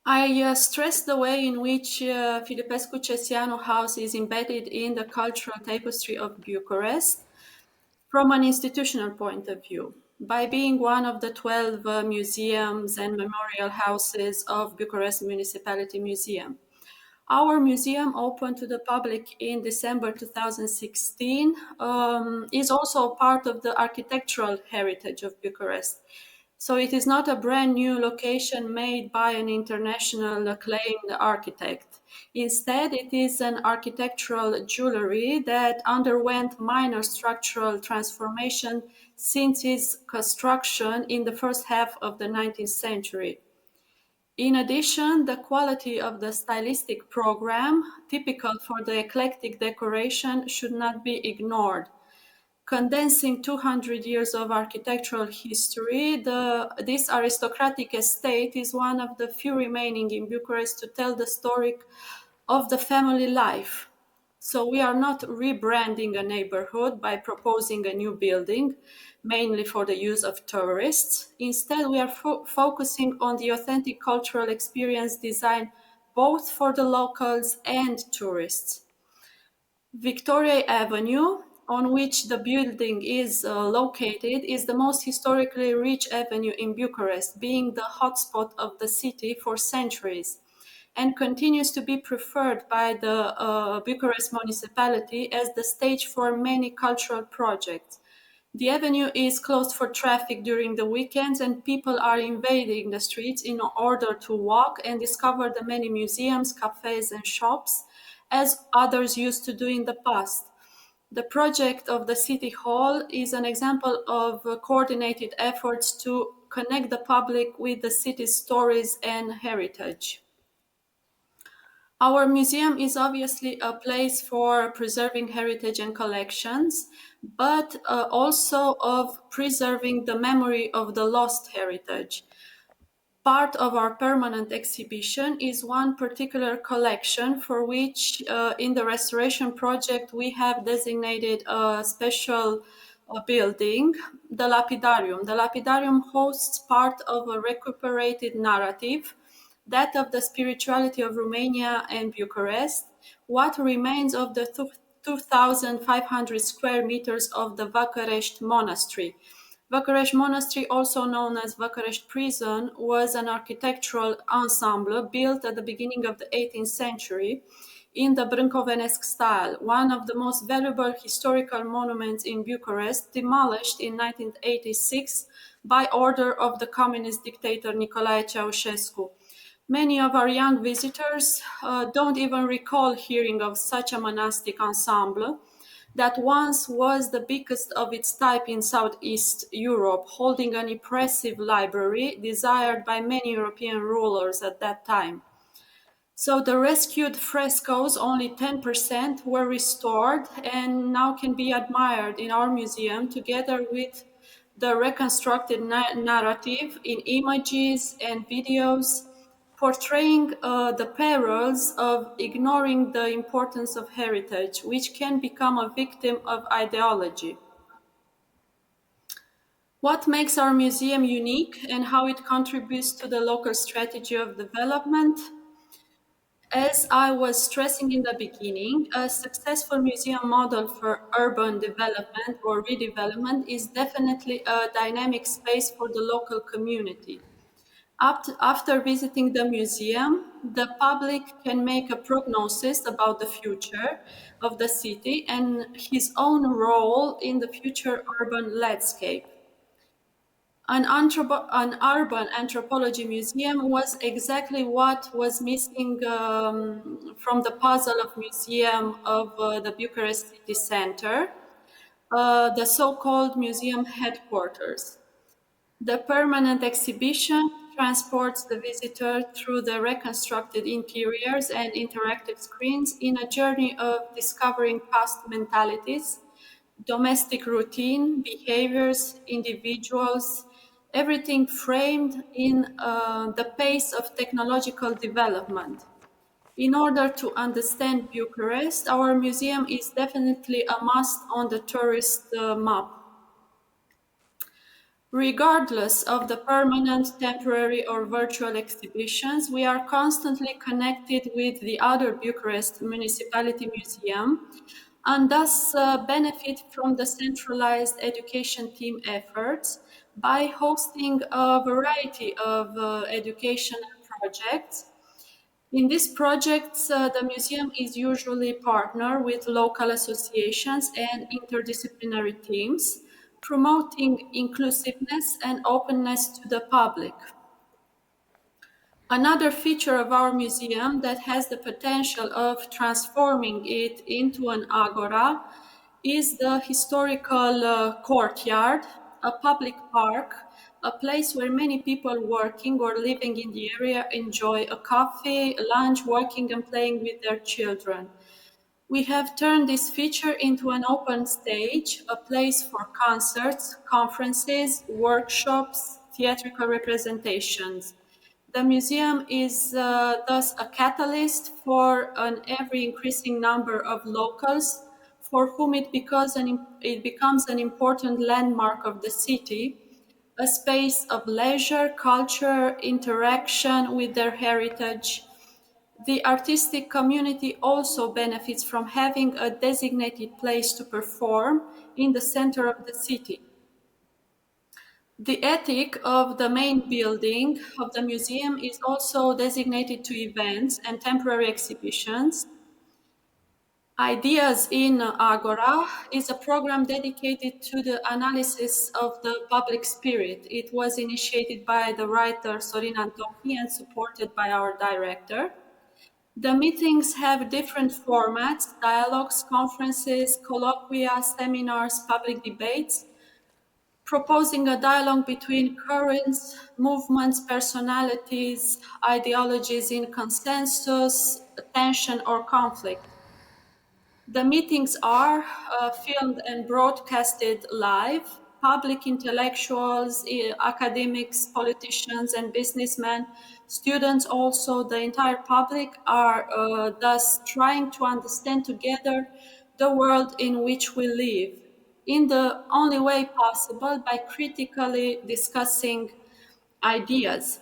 I stress the way in which Filipescu-Cesianu House is embedded in the cultural tapestry of Bucharest from an institutional point of view. By being one of the 12 museums and memorial houses of Bucharest Municipality Museum. Our museum, opened to the public in December 2016, is also part of the architectural heritage of Bucharest. So it is not a brand new location made by an international acclaimed architect. Instead, it is an architectural jewelry that underwent minor structural transformation since its construction in the first half of the 19th century. In addition, the quality of the stylistic program, typical for the eclectic decoration, should not be ignored. Condensing 200 years of architectural history, this aristocratic estate is one of the few remaining in Bucharest to tell the story of the family life. So we are not rebranding a neighborhood by proposing a new building, mainly for the use of tourists. Instead, we are focusing on the authentic cultural experience designed both for the locals and tourists. Victoria Avenue, on which the building is located, is the most historically rich avenue in Bucharest, being the hotspot of the city for centuries, and continues to be preferred by the Bucharest municipality as the stage for many cultural projects. The avenue is closed for traffic during the weekends, and people are invading the streets in order to walk and discover the many museums, cafes, and shops, as others used to do in the past. The project of the City Hall is an example of coordinated efforts to connect the public with the city's stories and heritage. Our museum is obviously a place for preserving heritage and collections, but also of preserving the memory of the lost heritage. Part of our permanent exhibition is one particular collection for which in the restoration project we have designated a special building, the Lapidarium. The Lapidarium hosts part of a recuperated narrative, that of the spirituality of Romania and Bucharest, what remains of the 2,500 square meters of the Văcărești Monastery. Văcărești Monastery, also known as Văcărești Prison, was an architectural ensemble built at the beginning of the 18th century in the Brâncovenesc style, one of the most valuable historical monuments in Bucharest, demolished in 1986 by order of the communist dictator Nicolae Ceausescu. Many of our young visitors don't even recall hearing of such a monastic ensemble that once was the biggest of its type in Southeast Europe, holding an impressive library desired by many European rulers at that time. So the rescued frescoes, only 10%, were restored and now can be admired in our museum together with the reconstructed narrative in images and videos, portraying the perils of ignoring the importance of heritage, which can become a victim of ideology. What makes our museum unique and how it contributes to the local strategy of development? As I was stressing in the beginning, a successful museum model for urban development or redevelopment is definitely a dynamic space for the local community. After visiting the museum, the public can make a prognosis about the future of the city and his own role in the future urban landscape. An urban anthropology museum was exactly what was missing from the puzzle of museum of the Bucharest city center, the so-called museum headquarters. The permanent exhibition transports the visitor through the reconstructed interiors and interactive screens in a journey of discovering past mentalities, domestic routine, behaviors, individuals, everything framed in the pace of technological development. In order to understand Bucharest, our museum is definitely a must on the tourist map. Regardless of the permanent, temporary, or virtual exhibitions, we are constantly connected with the other Bucharest Municipality Museum and thus benefit from the centralized education team efforts by hosting a variety of educational projects. In these projects, the museum is usually partnered with local associations and interdisciplinary teams, promoting inclusiveness and openness to the public. Another feature of our museum that has the potential of transforming it into an agora is the historical courtyard, a public park, a place where many people working or living in the area enjoy a coffee, lunch, working and playing with their children. We have turned this feature into an open stage, a place for concerts, conferences, workshops, theatrical representations. The museum is thus a catalyst for an ever increasing number of locals for whom it becomes an important landmark of the city, a space of leisure, culture, interaction with their heritage. The artistic community also benefits from having a designated place to perform in the center of the city. The attic of the main building of the museum is also designated to events and temporary exhibitions. Ideas in Agora is a program dedicated to the analysis of the public spirit. It was initiated by the writer Sorin Antofi and supported by our director. The meetings have different formats: dialogues, conferences, colloquia, seminars, public debates, proposing a dialogue between currents, movements, personalities, ideologies in consensus, tension, or conflict. The meetings are filmed and broadcasted live. Public intellectuals, academics, politicians, and businessmen, students also, the entire public are thus trying to understand together the world in which we live in the only way possible, by critically discussing ideas.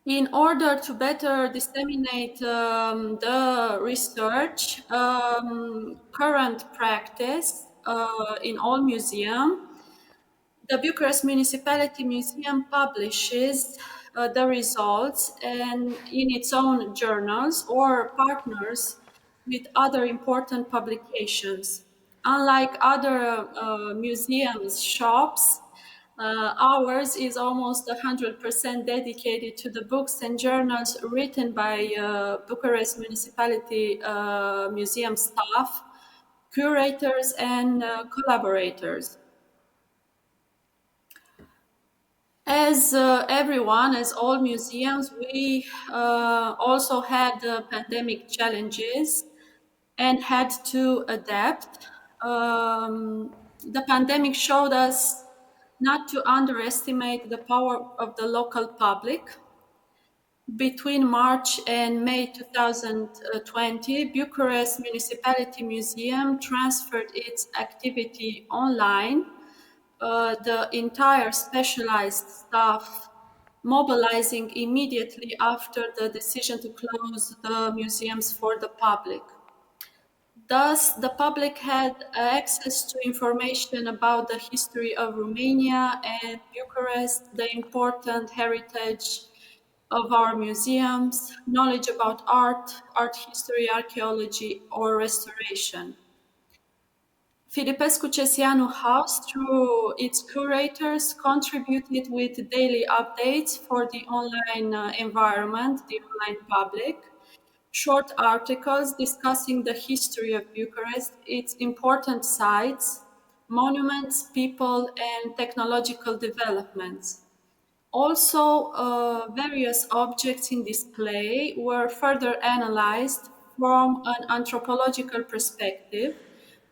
In order to better disseminate the research, current practice in all museums, the Bucharest Municipality Museum publishes the results and in its own journals or partners with other important publications. Unlike other museums, shops, ours is almost 100% dedicated to the books and journals written by Bucharest Municipality Museum staff, curators, and collaborators. As everyone, as all museums, we also had pandemic challenges and had to adapt. The pandemic showed us not to underestimate the power of the local public. Between March and May 2020, Bucharest Municipality Museum transferred its activity online. The entire specialized staff mobilizing immediately after the decision to close the museums for the public. Thus, the public had access to information about the history of Romania and Bucharest, the important heritage of our museums, knowledge about art history, archaeology, or restoration. Filipescu Cesianu House, through its curators, contributed with daily updates for the online environment, the online public, short articles discussing the history of Bucharest, its important sites, monuments, people, and technological developments. Also, various objects in display were further analyzed from an anthropological perspective,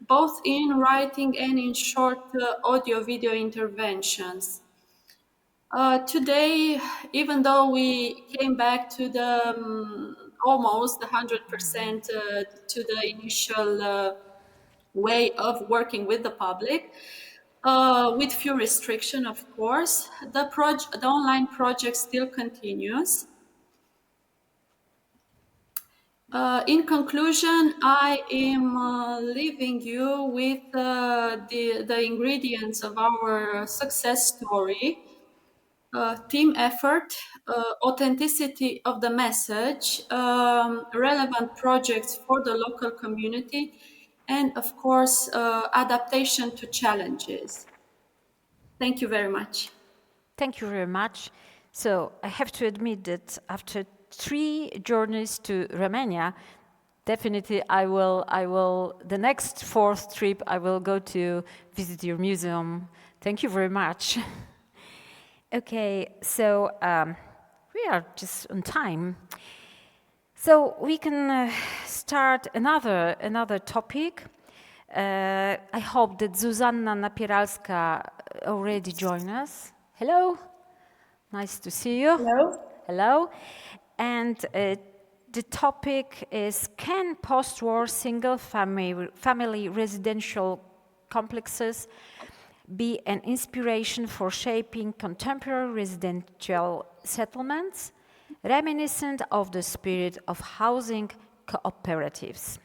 both in writing and in short audio-video interventions. Today, even though we came back to the almost 100% to the initial way of working with the public, with few restriction, of course, the online project still continues. In conclusion, I am leaving you with the ingredients of our success story. Team effort, authenticity of the message, relevant projects for the local community, and of course, adaptation to challenges. Thank you very much. Thank you very much. So I have to admit that after 3 journeys to Romania, definitely the next 4th trip, I will go to visit your museum. Thank you very much. Okay, so we are just on time. So we can start another topic. I hope that Zuzanna Napieralska already joined us. Hello, nice to see you. Hello. Hello. And the topic is, can post-war single-family residential complexes be an inspiration for shaping contemporary residential settlements, reminiscent of the spirit of housing cooperatives?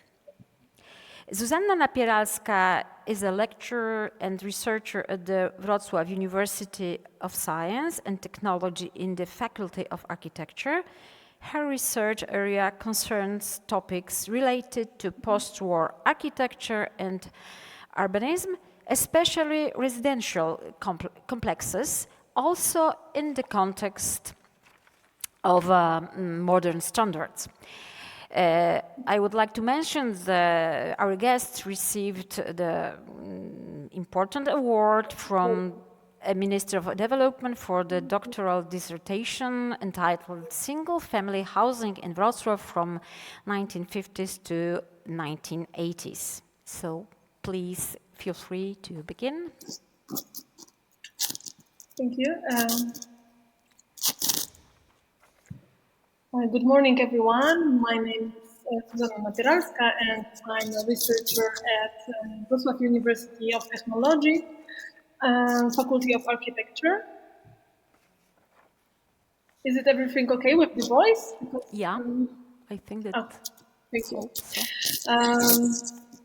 Zuzanna Napieralska is a lecturer and researcher at the Wrocław University of Science and Technology in the Faculty of Architecture. Her research area concerns topics related to post-war architecture and urbanism, especially residential complexes, also in the context of modern standards. I would like to mention that our guest received the important award from a Minister of Development for the doctoral dissertation entitled Single Family Housing in Wrocław from 1950s to 1980s. So please feel free to begin. Thank you. Good morning, everyone. My name is Zuzanna Napieralska, and I'm a researcher at Wrocław University of Technology, Faculty of Architecture. Is it everything okay with the voice? Because, yeah, I think that. Oh, thank you.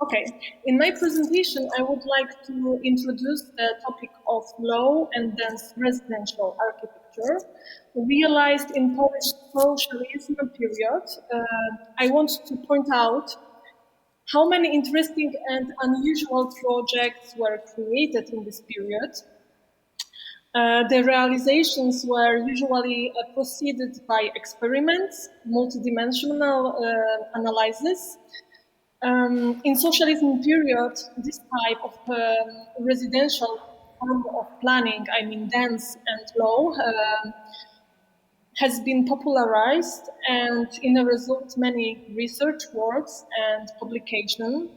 Okay, in my presentation, I would like to introduce the topic of low and dense residential architecture realized in Polish socialism period. I want to point out how many interesting and unusual projects were created in this period. The realizations were usually preceded by experiments, multidimensional analysis. In socialism period, this type of residential form of planning, I mean dense and low, has been popularized, and in a result, many research works and publications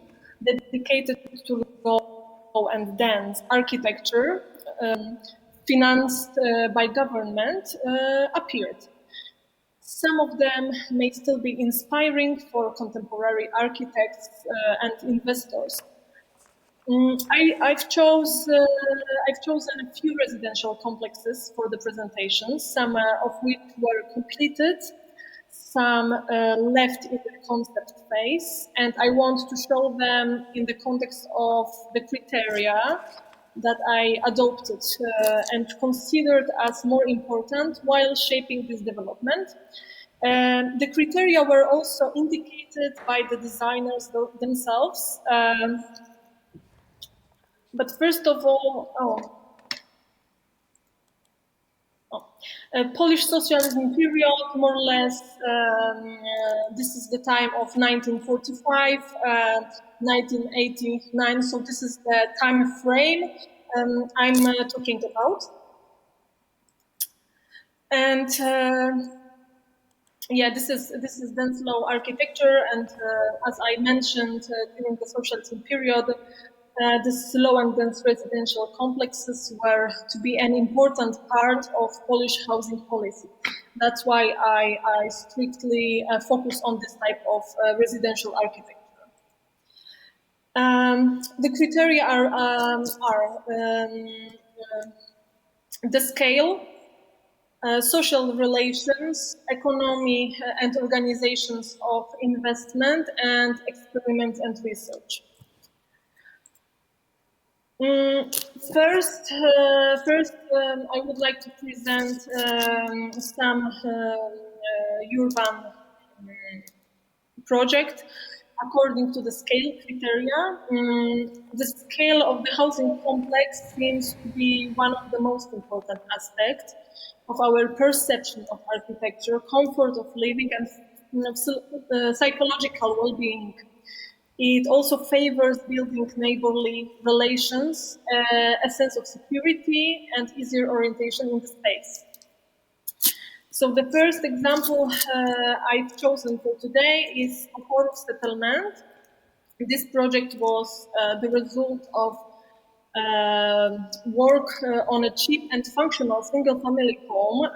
dedicated to low and dense architecture, financed by government, appeared. Some of them may still be inspiring for contemporary architects and investors. I've chosen a few residential complexes for the presentation, some of which were completed, some left in the concept phase, and I want to show them in the context of the criteria that I adopted and considered as more important while shaping this development. The criteria were also indicated by the designers themselves. But first of all, Polish socialism period, more or less, this is the time of 1945, 1989, so this is the time frame I'm talking about. And yeah, this is dense low architecture, and as I mentioned during the socialism period, the slow and dense residential complexes were to be an important part of Polish housing policy. That's why I strictly focus on this type of residential architecture. The criteria are the scale, social relations, economy and organizations of investment, and experiment and research. First, I would like to present some urban project according to the scale criteria. The scale of the housing complex seems to be one of the most important aspects of our perception of architecture, comfort of living, and psychological well-being. It also favors building neighborly relations, a sense of security, and easier orientation in the space. So the first example I've chosen for today is a Lahore settlement. This project was the result of work on a cheap and functional single-family home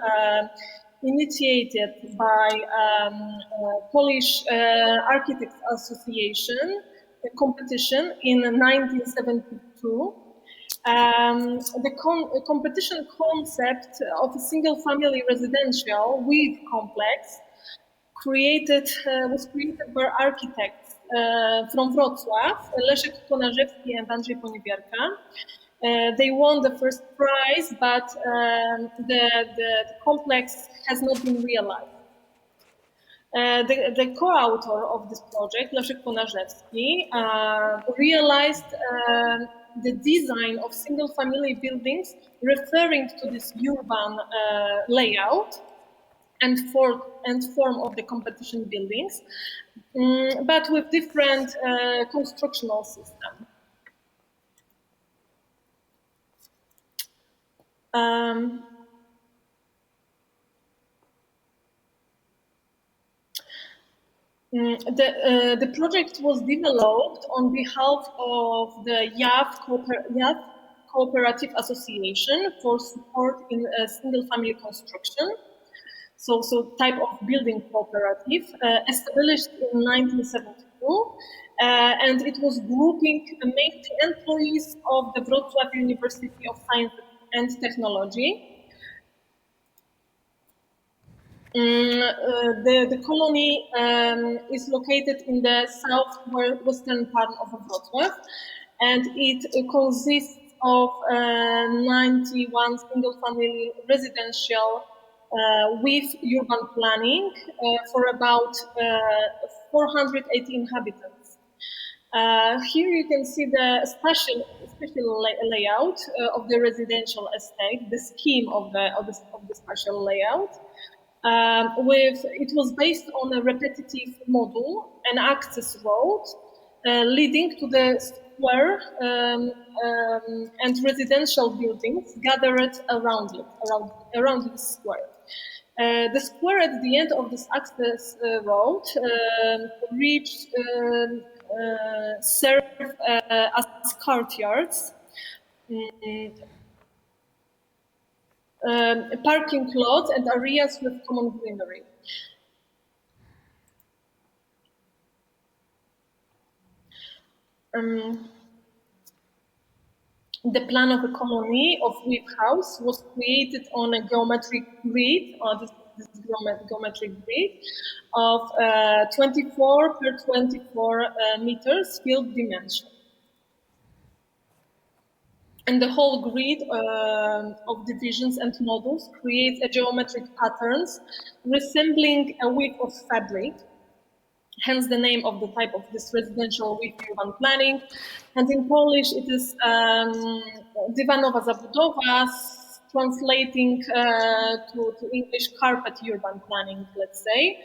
initiated by Polish Architects Association, a competition in 1972. The competition concept of a single-family residential with complex was created by architects from Wrocław, Leszek Konarzewski and Andrzej Poniewierka. They won the first prize, but the complex has not been realized. The co-author of this project, Leszek Konarzewski, realized the design of single-family buildings referring to this urban layout and form of the competition buildings, but with different constructional system. The project was developed on behalf of the YAV Cooperative Association for support in single-family construction. So type of building cooperative, established in 1972, and it was grouping mainly employees of the Wrocław University of Science and Technology. The colony is located in the southwestern part of Wrocław, and it consists of 91 single-family residential with urban planning for about 480 inhabitants. Here you can see the spatial layout of the residential estate, the scheme of the spatial layout. It was based on a repetitive model, an access road leading to the square and residential buildings gathered around the square. The square at the end of this access road serve as courtyards, parking lots, and areas with common greenery. The plan of a colony of Weave House was created on a geometric grid, this geometric grid of 24 per 24 meters field dimension. And the whole grid of divisions and modules creates a geometric patterns resembling a weave of fabric. hence the name of the type of this residential with urban planning. And in Polish, it is Dywanowa zabudowa, translating to English carpet urban planning, let's say,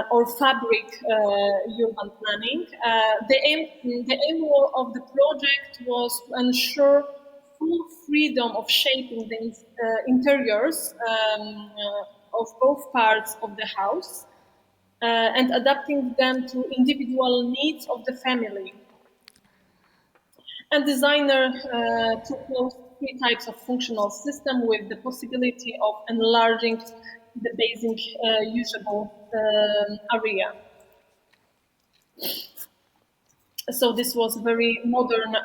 or fabric urban planning. The aim of the project was to ensure full freedom of shaping the interiors of both parts of the house and adapting them to individual needs of the family. And designer proposed three types of functional system with the possibility of enlarging the basic usable area. So this was very modern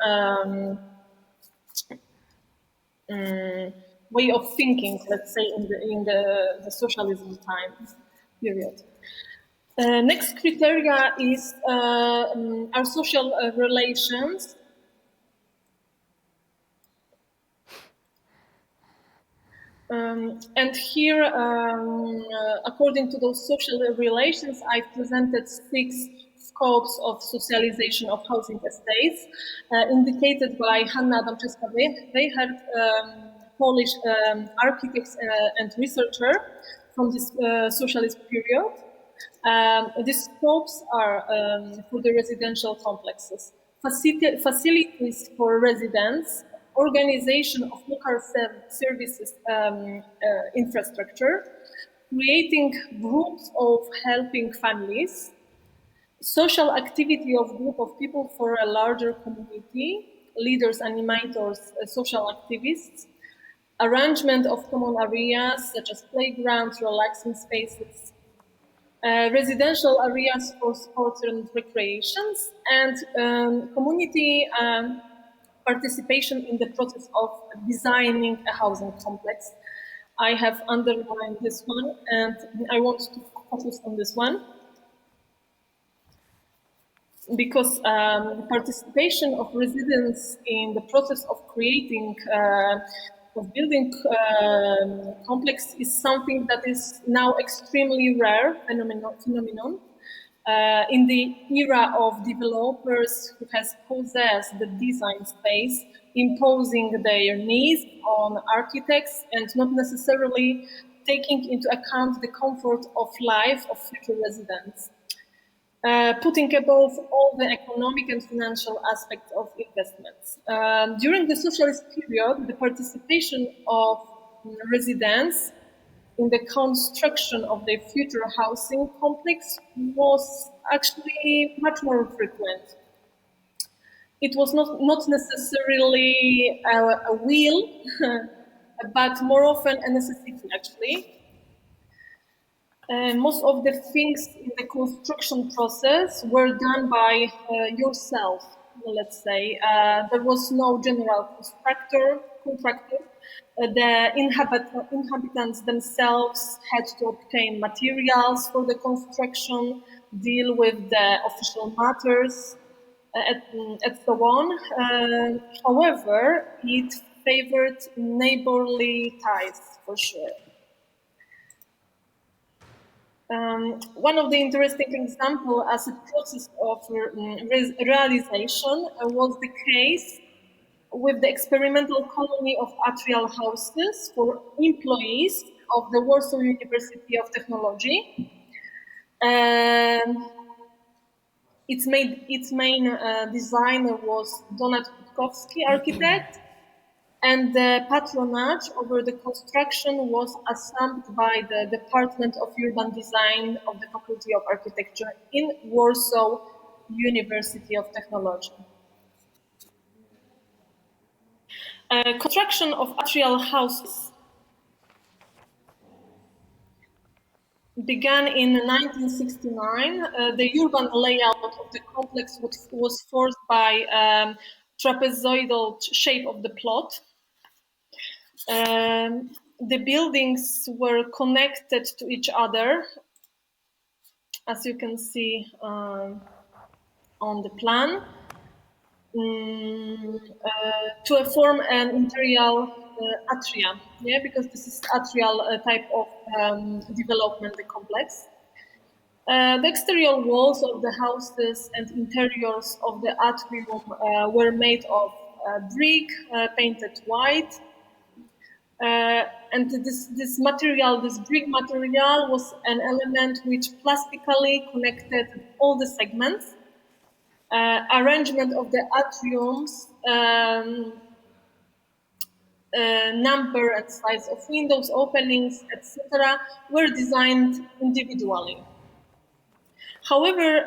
way of thinking, let's say, in the socialism time period. Next criteria is our social relations. And here, according to those social relations, I presented 6 scopes of socialization of housing estates, indicated by Hanna Adamczewska-Wejhert, Polish architect and researcher from this socialist period. These scopes are for the residential complexes, facilities for residents, organization of local services infrastructure, creating groups of helping families, social activity of group of people for a larger community, leaders, animators, social activists, arrangement of common areas such as playgrounds, relaxing spaces, residential areas for sports and recreations, and community participation in the process of designing a housing complex. I have underlined this one, and I want to focus on this one because participation of residents in the process of creating of building complex is something that is now extremely rare phenomenon. In the era of developers who has possessed the design space, imposing their needs on architects and not necessarily taking into account the comfort of life of future residents. Putting above all the economic and financial aspects of investments. During the socialist period, the participation of residents in the construction of their future housing complex was actually much more frequent. It was not necessarily a will, but more often a necessity, actually. Most of the things in the construction process were done by yourself, let's say. There was no general contractor. The inhabitants themselves had to obtain materials for the construction, deal with the official matters, and so on. However, it favored neighborly ties, for sure. One of the interesting examples as a process of realization was the case with the experimental colony of atrial houses for employees of the Warsaw University of Technology. Its main designer was Donat Kutkowski, architect, and the patronage over the construction was assumed by the Department of Urban Design of the Faculty of Architecture in Warsaw University of Technology. Construction of atrial houses began in 1969. The urban layout of the complex was forced by trapezoidal shape of the plot. The buildings were connected to each other, as you can see on the plan, to form an interior atria, because this is atrial type of development, the complex. The exterior walls of the houses and interiors of the atrium were made of brick painted white. And this material, this brick material, was an element which plastically connected all the segments. Arrangement of the atriums, number and size of windows, openings, etc., were designed individually. However,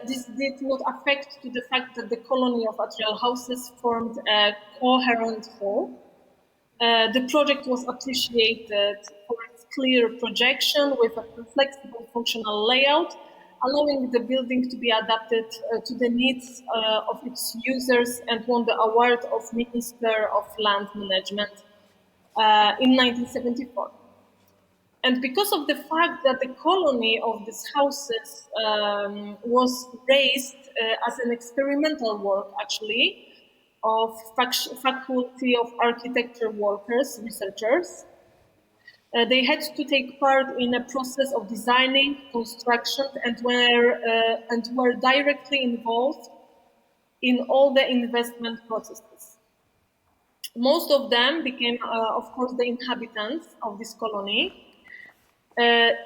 this did not affect to the fact that the colony of atrial houses formed a coherent whole. The project was appreciated for its clear projection with a flexible functional layout, allowing the building to be adapted to the needs of its users, and won the award of Minister of Land Management in 1974. And because of the fact that the colony of these houses was raised as an experimental work, actually, of Faculty of Architecture workers, researchers, they had to take part in a process of designing, construction, and were directly involved in all the investment processes. Most of them became, of course, the inhabitants of this colony.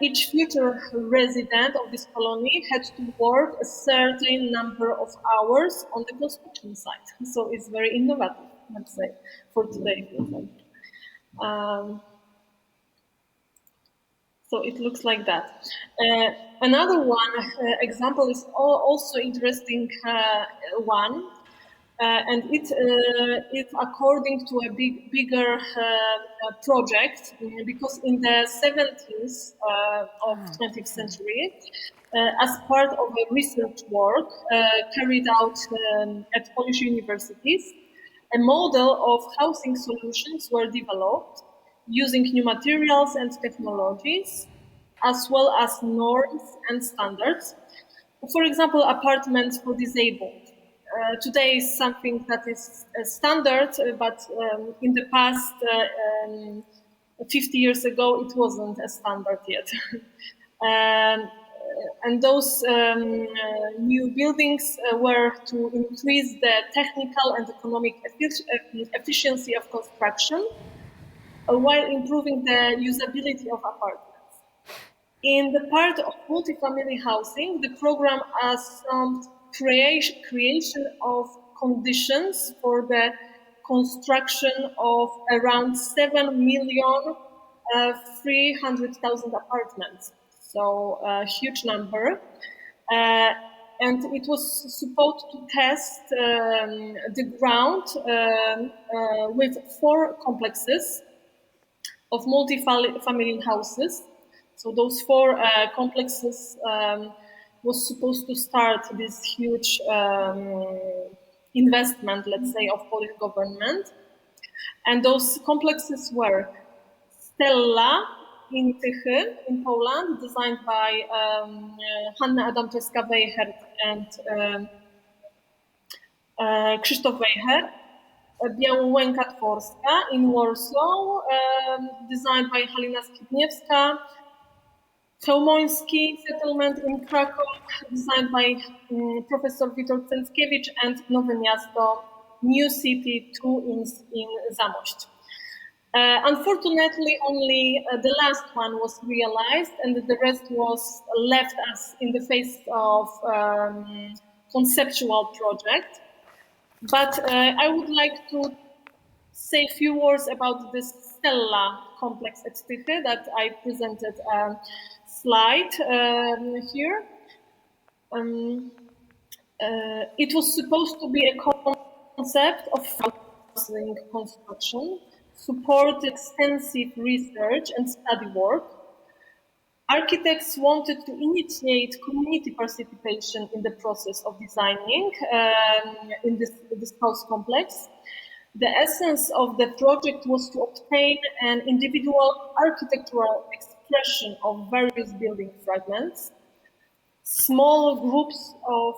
Each future resident of this colony had to work a certain number of hours on the construction site. So it's very innovative, let's say, for today. So it looks like that. Another one example is also interesting one. And it's according to a bigger project, because in the 70s of 20th century, as part of a research work carried out at Polish universities, a model of housing solutions were developed using new materials and technologies, as well as norms and standards. For example, apartments for disabled. Today is something that is standard, but in the past, 50 years ago, it wasn't a standard yet. And those new buildings were to increase the technical and economic efficiency of construction, while improving the usability of apartments. In the part of multifamily housing, the program assumed creation of conditions for the construction of around 7,300,000 apartments. So a huge number. And it was supposed to test the ground with 4 complexes of multi-family houses. So those 4 complexes was supposed to start this huge investment, let's say, of Polish government. And those complexes were Stella in Tychy, in Poland, designed by Hanna Adamczewska-Wejher and Krzysztof Wejher. Białołęka Dworska in Warsaw, designed by Halina Skibniewska. Chełmoński settlement in Krakow, designed by Professor Witold Cęckiewicz, and Nowe Miasto, New City 2 in Zamość. Unfortunately, only the last one was realized, and the rest was left as in the phase of conceptual project. But I would like to say a few words about this Stella complex at Tychy that I presented a slide here. It was supposed to be a concept of housing construction, support extensive research and study work. Architects wanted to initiate community participation in the process of designing in this house complex. The essence of the project was to obtain an individual architectural expression of various building fragments. Small groups of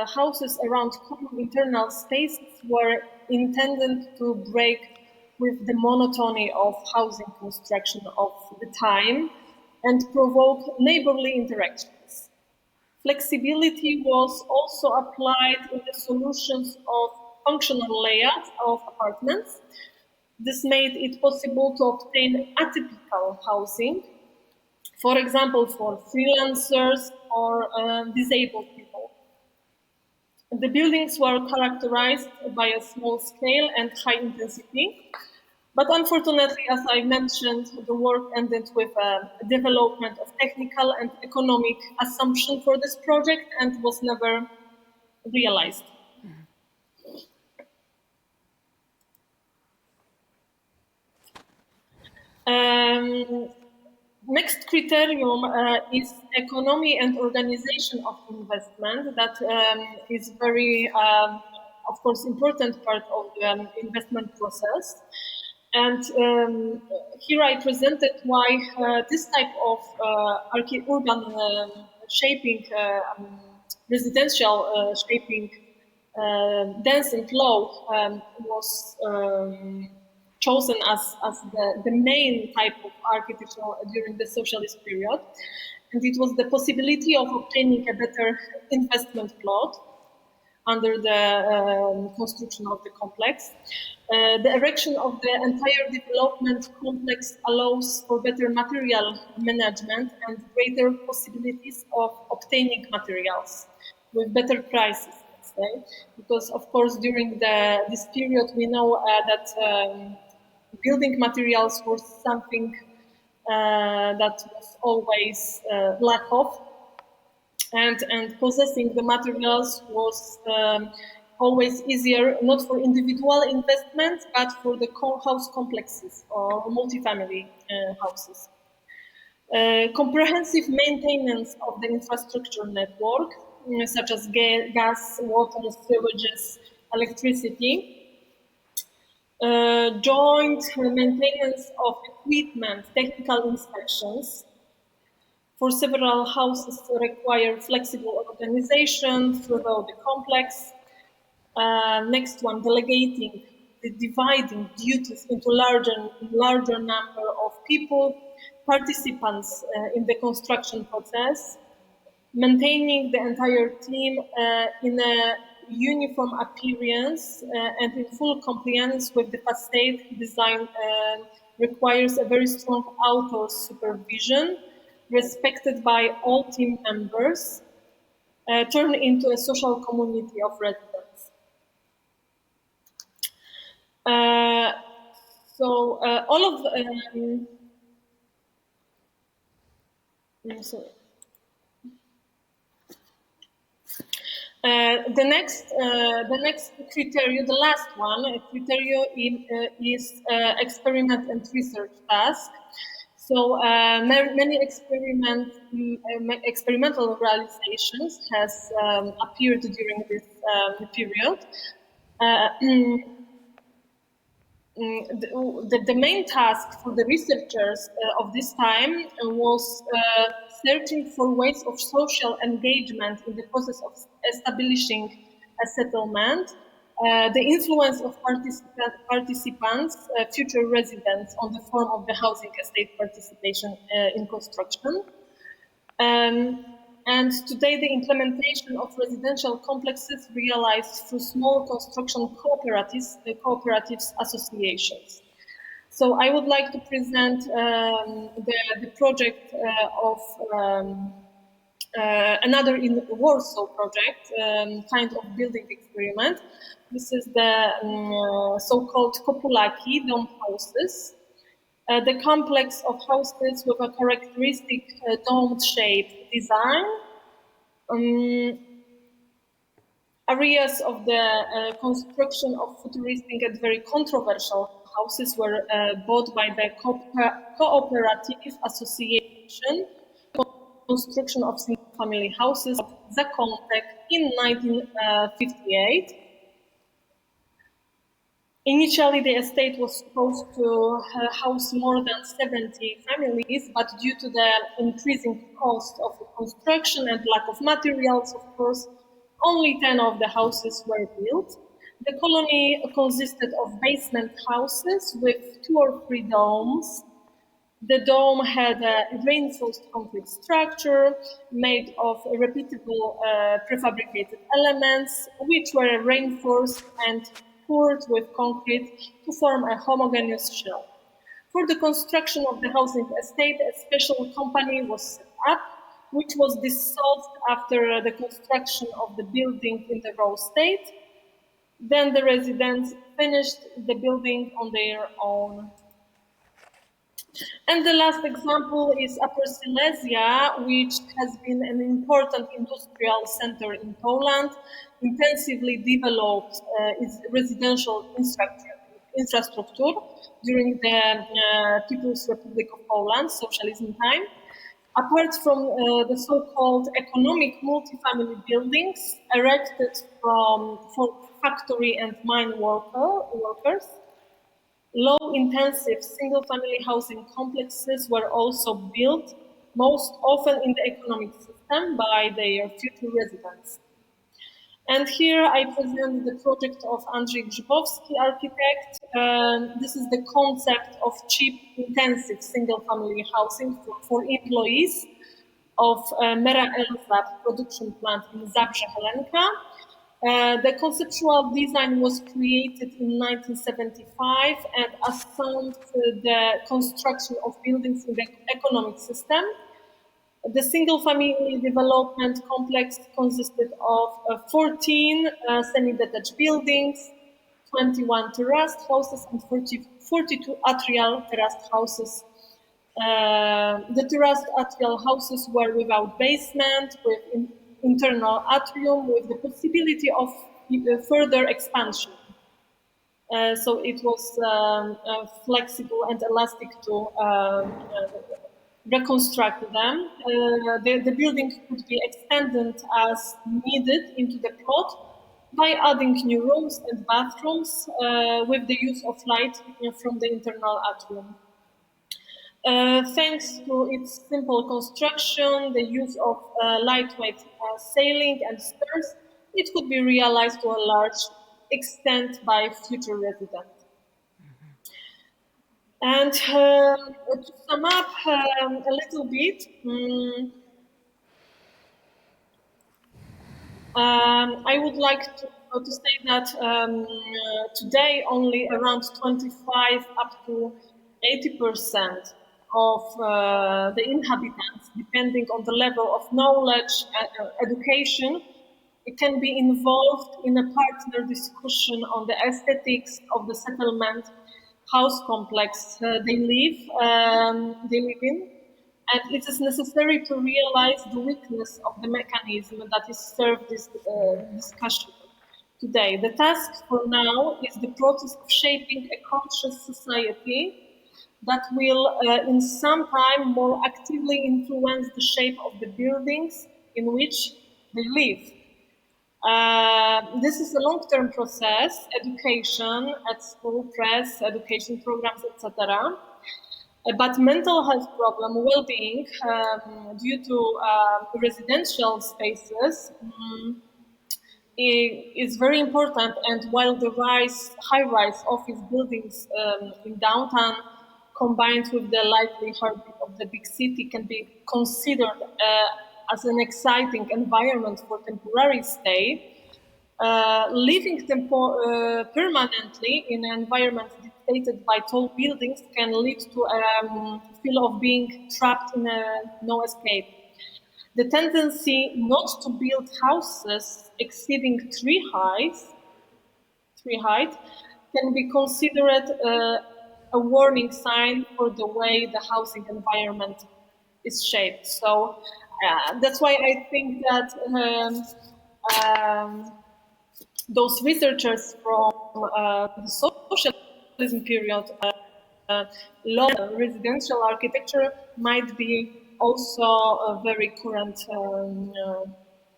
houses around common internal spaces were intended to break with the monotony of housing construction of the time and provoke neighborly interactions. Flexibility was also applied in the solutions of functional layouts of apartments. This made it possible to obtain atypical housing, for example, for freelancers or disabled people. The buildings were characterized by a small scale and high intensity, but unfortunately, as I mentioned, the work ended with a development of technical and economic assumption for this project and was never realized. Next criterion is economy and organization of investment. That is very, of course, important part of the investment process. And here I presented why this type of urban shaping, residential shaping, dense and low, was chosen as the main type of architecture during the socialist period. And it was the possibility of obtaining a better investment plot under the construction of the complex. The erection of the entire development complex allows for better material management and greater possibilities of obtaining materials with better prices, let's say. Because, of course, during this period, we know that building materials were something that was always lack of, and possessing the materials was always easier, not for individual investments, but for the house complexes or multifamily houses. Comprehensive maintenance of the infrastructure network, such as gas, water, sewages, electricity, joint maintenance of equipment, technical inspections. For several houses require flexible organization throughout the complex. Next one, delegating, dividing duties into larger number of people, participants in the construction process, maintaining the entire team in a uniform appearance and in full compliance with the facade design requires a very strong author supervision, respected by all team members, turn into a social community of residents. All of the next criteria, the last one, criteria is experiment and research task. So many experimental realizations has appeared during this period. The main task for the researchers of this time was searching for ways of social engagement in the process of establishing a settlement, the influence of participants, future residents, on the form of the housing estate participation in construction. And today, the implementation of residential complexes realized through small construction cooperatives associations. So I would like to present the project of another in Warsaw project, kind of building experiment. This is the so-called Kopulaki dome houses. The complex of houses with a characteristic dome-shaped design. Areas of the construction of futuristic and very controversial houses were bought by the cooperative association construction of single-family houses of Zakątek in 1958. Initially, the estate was supposed to house more than 70 families, but due to the increasing cost of construction and lack of materials, of course, only 10 of the houses were built. The colony consisted of basement houses with 2 or 3 domes, The dome had a reinforced concrete structure made of repeatable prefabricated elements, which were reinforced and poured with concrete to form a homogeneous shell. For the construction of the housing estate, a special company was set up, which was dissolved after the construction of the building in the raw state. Then the residents finished the building on their own. And the last example is Upper Silesia, which has been an important industrial center in Poland, intensively developed its residential infrastructure during the People's Republic of Poland, socialism time. Apart from the so-called economic multifamily buildings erected for factory and mine workers, low-intensive single-family housing complexes were also built, most often in the economic system by their future residents. And here I present the project of Andrzej Grzybowski, architect. This is the concept of cheap, intensive single-family housing for employees of metrorail production plant in Zabrze Helenka. The conceptual design was created in 1975 and assumed the construction of buildings in the economic system. The single-family development complex consisted of 14 semi-detached buildings, 21 terraced houses, and 42 atrial terraced houses. The terraced atrial houses were without basement, with internal atrium, with the possibility of further expansion. So it was flexible and elastic to reconstruct them. The building could be extended as needed into the plot by adding new rooms and bathrooms with the use of light from the internal atrium. Thanks to its simple construction, the use of lightweight ceiling and stairs, it could be realized to a large extent by future residents. And to sum up a little bit, I would like to say that today only around 25 up to 80% of the inhabitants, depending on the level of knowledge and education, it can be involved in a partner discussion on the aesthetics of the settlement house complex they live in. And it is necessary to realize the weakness of the mechanism that is served this discussion today. The task for now is the process of shaping a conscious society that will, in some time, more actively influence the shape of the buildings in which they live. This is a long-term process, education at school, press, education programs, etc. But mental health problem, well-being, due to residential spaces, is very important. And while the high-rise office buildings in downtown, combined with the lively heartbeat of the big city, can be considered as an exciting environment for temporary stay, living permanently in an environment dictated by tall buildings can lead to a feel of being trapped in no escape. The tendency not to build houses exceeding tree height can be considered a warning sign for the way the housing environment is shaped. So that's why I think that those researchers from the socialism period, residential architecture might be also a very current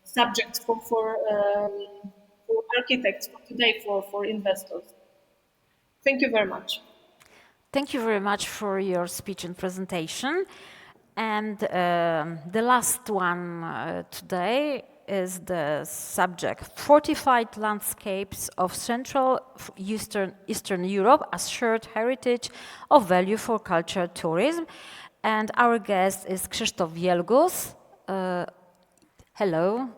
subject for architects for today, for investors. Thank you very much. Thank you very much for your speech and presentation. And the last one today is the subject, Fortified Landscapes of Central Eastern Europe as Shared Heritage of Value for Cultural Tourism. And our guest is Środulska-Wielgus. Hello,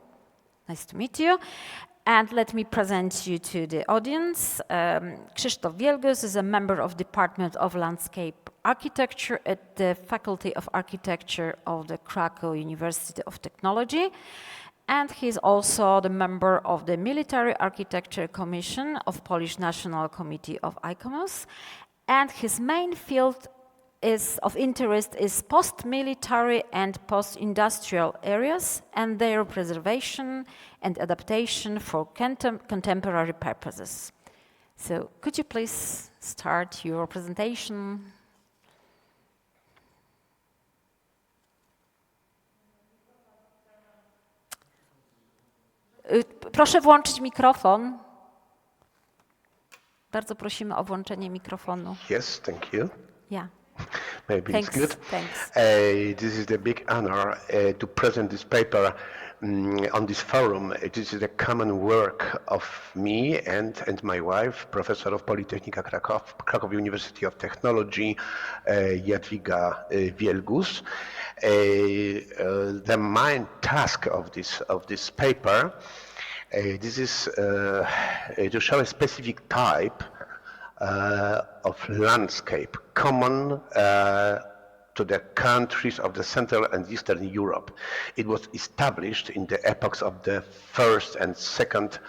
nice to meet you. And let me present you to the audience. Środulska-Wielgus is a member of Department of Landscape Architecture at the Faculty of Architecture of the Krakow University of Technology. And he's also the member of the Military Architecture Commission of Polish National Committee of ICOMOS. And his main field of interest is post-military and post-industrial areas and their preservation and adaptation for contemporary purposes. So could you please start your presentation? Proszę włączyć mikrofon. Bardzo prosimy o włączenie mikrofonu. Yes, thank you. Yeah. Maybe Thanks. it's good. Thanks. This is a big honor to present this paper on this forum. This is a common work of me and my wife, Professor of Politechnika Krakow University of Technology, Jadwiga Wielgus. The main task of this paper, this is to show a specific type of landscape common to the countries of the Central and Eastern Europe. It was established in the epochs of the first and second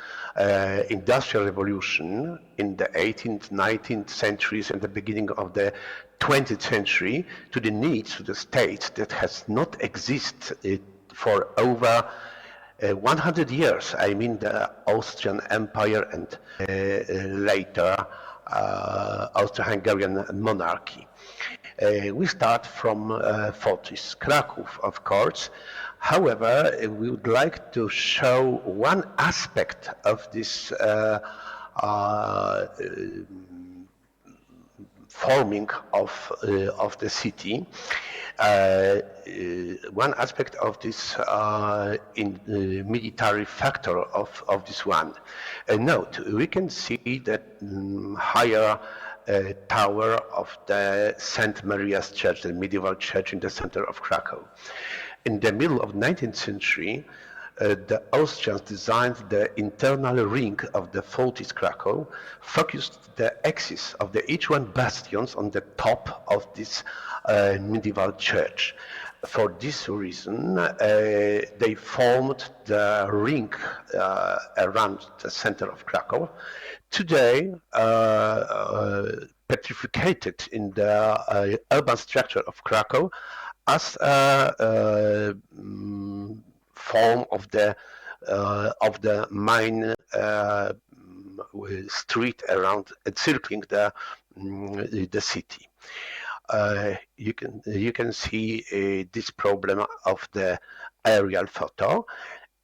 industrial revolution in the 18th, 19th centuries and the beginning of the 20th century to the needs of the state that has not existed for over 100 years. I mean the Austrian Empire and later Austro-Hungarian monarchy. We start from Fortis, Krakow, of course. However, we would like to show one aspect of this forming of the city. One aspect of this military factor of this one. Note, we can see that higher tower of the St. Maria's Church, the medieval church in the center of Krakow. In the middle of 19th century, the Austrians designed the internal ring of the Fortis Krakow, focused the axis of the each one bastions on the top of this medieval church. For this reason, they formed the ring around the center of Krakow. Today, petrified in the urban structure of Krakow as a form of the main street around encircling the city. You can see this problem of the aerial photo,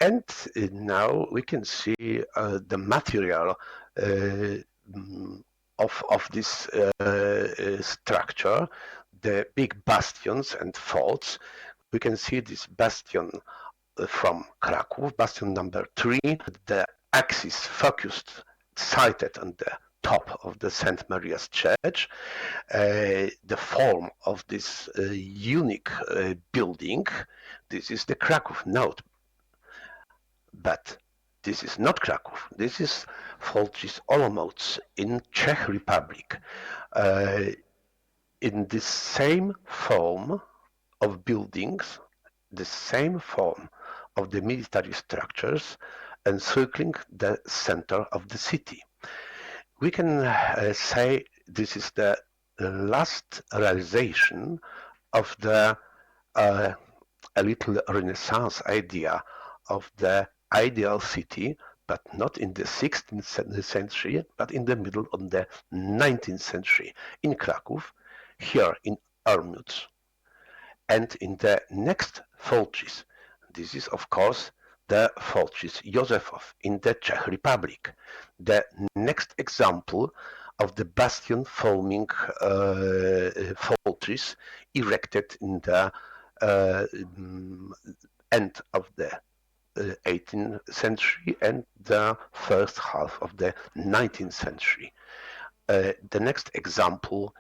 and now we can see the material of this structure, the big bastions and forts. We can see this bastion from Krakow, bastion number 3, the axis focused, sited on the top of the St. Maria's Church. The form of this unique building, this is the Krakow note. But this is not Krakow, this is Fortis Olomouc in Czech Republic. In the same form of buildings, the same form of the military structures encircling the center of the city. We can say this is the last realization of the a little Renaissance idea of the ideal city, but not in the 16th century, but in the middle of the 19th century in Krakow, here in Olomouc. And in the next Fortis, this is of course the Fortis Józefów in the Czech Republic, the next example of the bastion forming fortress erected in the end of the 18th century and the first half of the 19th century. The next example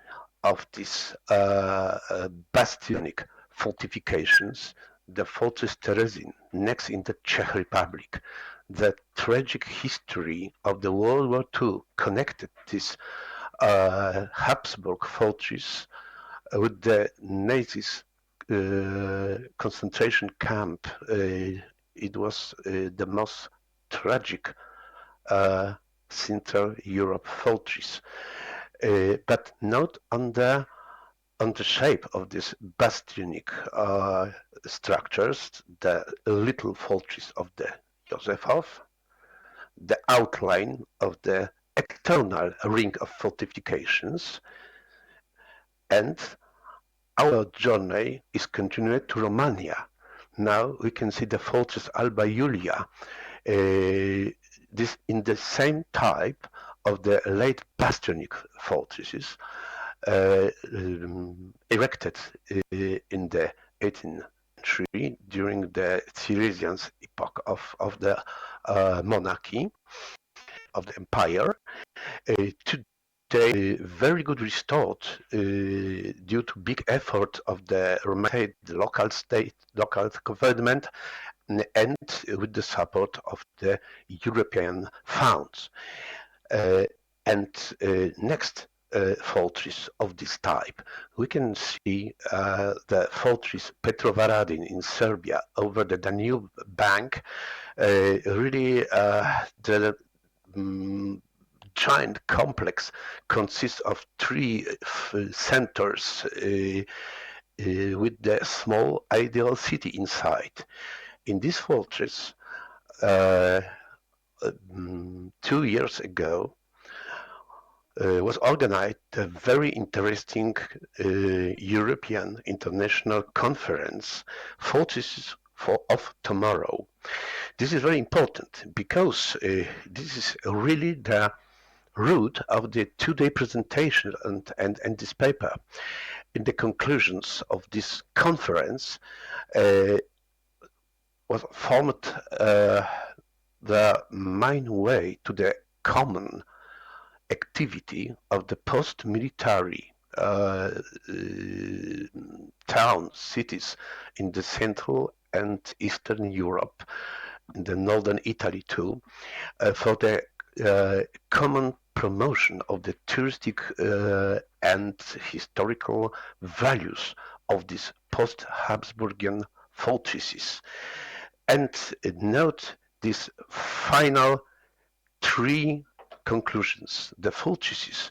of these bastionic fortifications, the Fortress Terezin, next in the Czech Republic. The tragic history of the World War II connected this Habsburg fortress with the Nazis concentration camp. It was the most tragic Central Europe fortress, but not on the shape of these bastionic structures, the little fortress of the Józefov, the outline of the external ring of fortifications, and our journey is continued to Romania. Now we can see the fortress Alba Iulia, this in the same type of the late bastionic fortresses erected in the 18th century during the Silesian epoch of the monarchy, of the empire. Today, very good restored due to big effort of the Romanian local state, local government, and with the support of the European funds. And next fortress of this type, we can see the fortress Petrovaradin in Serbia over the Danube bank. Really, the giant complex consists of three centers with the small ideal city inside. In this fortress, 2 years ago, was organized a very interesting European international conference, Fortresses of Tomorrow. This is very important because this is really the root of the two-day presentation and this paper. In the conclusions of this conference was formed the main way to the common activity of the post-military towns, cities in the Central and Eastern Europe, in the Northern Italy too, for the common promotion of the touristic and historical values of these post-Habsburgian fortresses. And note these final three conclusions: the fortresses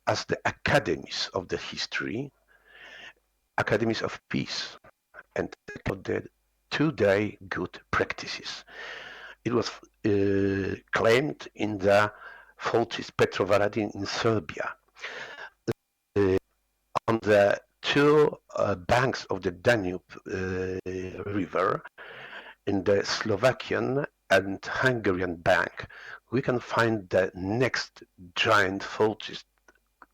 as the academies of the history, academies of peace, and the two-day good practices. It was claimed in the Fortress Petrovaradin in Serbia. On the two banks of the Danube river, in the Slovakian and Hungarian bank, we can find the next giant fortress,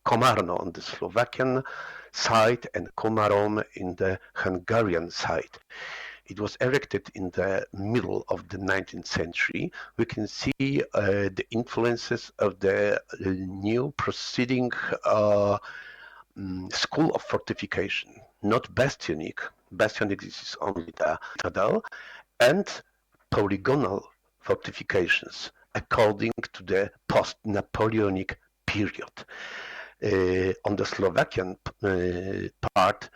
Komarno on the Slovakian side and Komárom in the Hungarian side. It was erected in the middle of the 19th century. We can see the influences of the new proceeding school of fortification, not bastionic. Bastionic is only the citadel, and polygonal fortifications according to the post-Napoleonic period. On the Slovakian part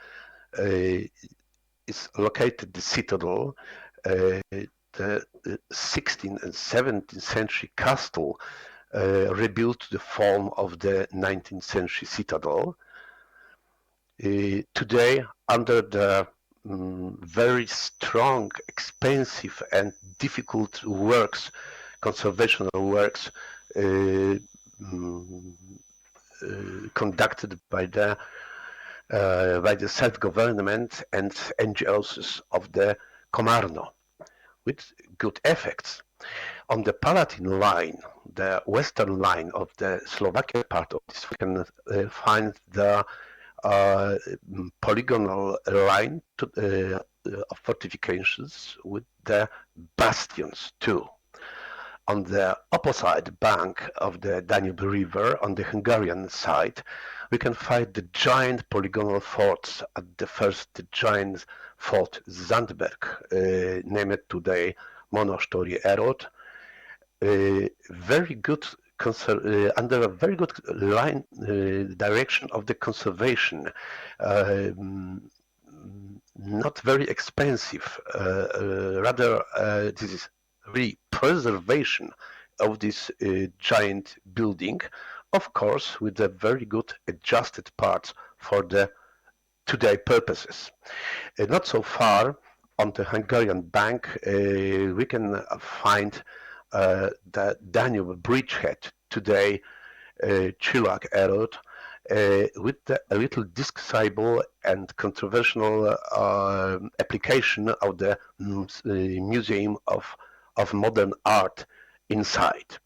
is located the citadel, the 16th and 17th century castle rebuilt to the form of the 19th century citadel. Today, under the very strong, expensive and difficult works, conservational works conducted by the self-government and NGOs of the Komarno, with good effects. On the Palatine line, the western line of the Slovakian part of this, we can find the polygonal line of fortifications with the bastions too. On the opposite bank of the Danube River, on the Hungarian side, we can find the giant polygonal forts. At the first, the giant fort Zandberg, named today Monostory Erod, very good under a very good line direction of the conservation, not very expensive. Rather, this is really preservation of this giant building, of course, with a very good adjusted parts for the today purposes. Not so far on the Hungarian bank, we can find the Danube bridgehead today, Csillag Erod, with a little discussable and controversial application of the Museum of Modern Art inside.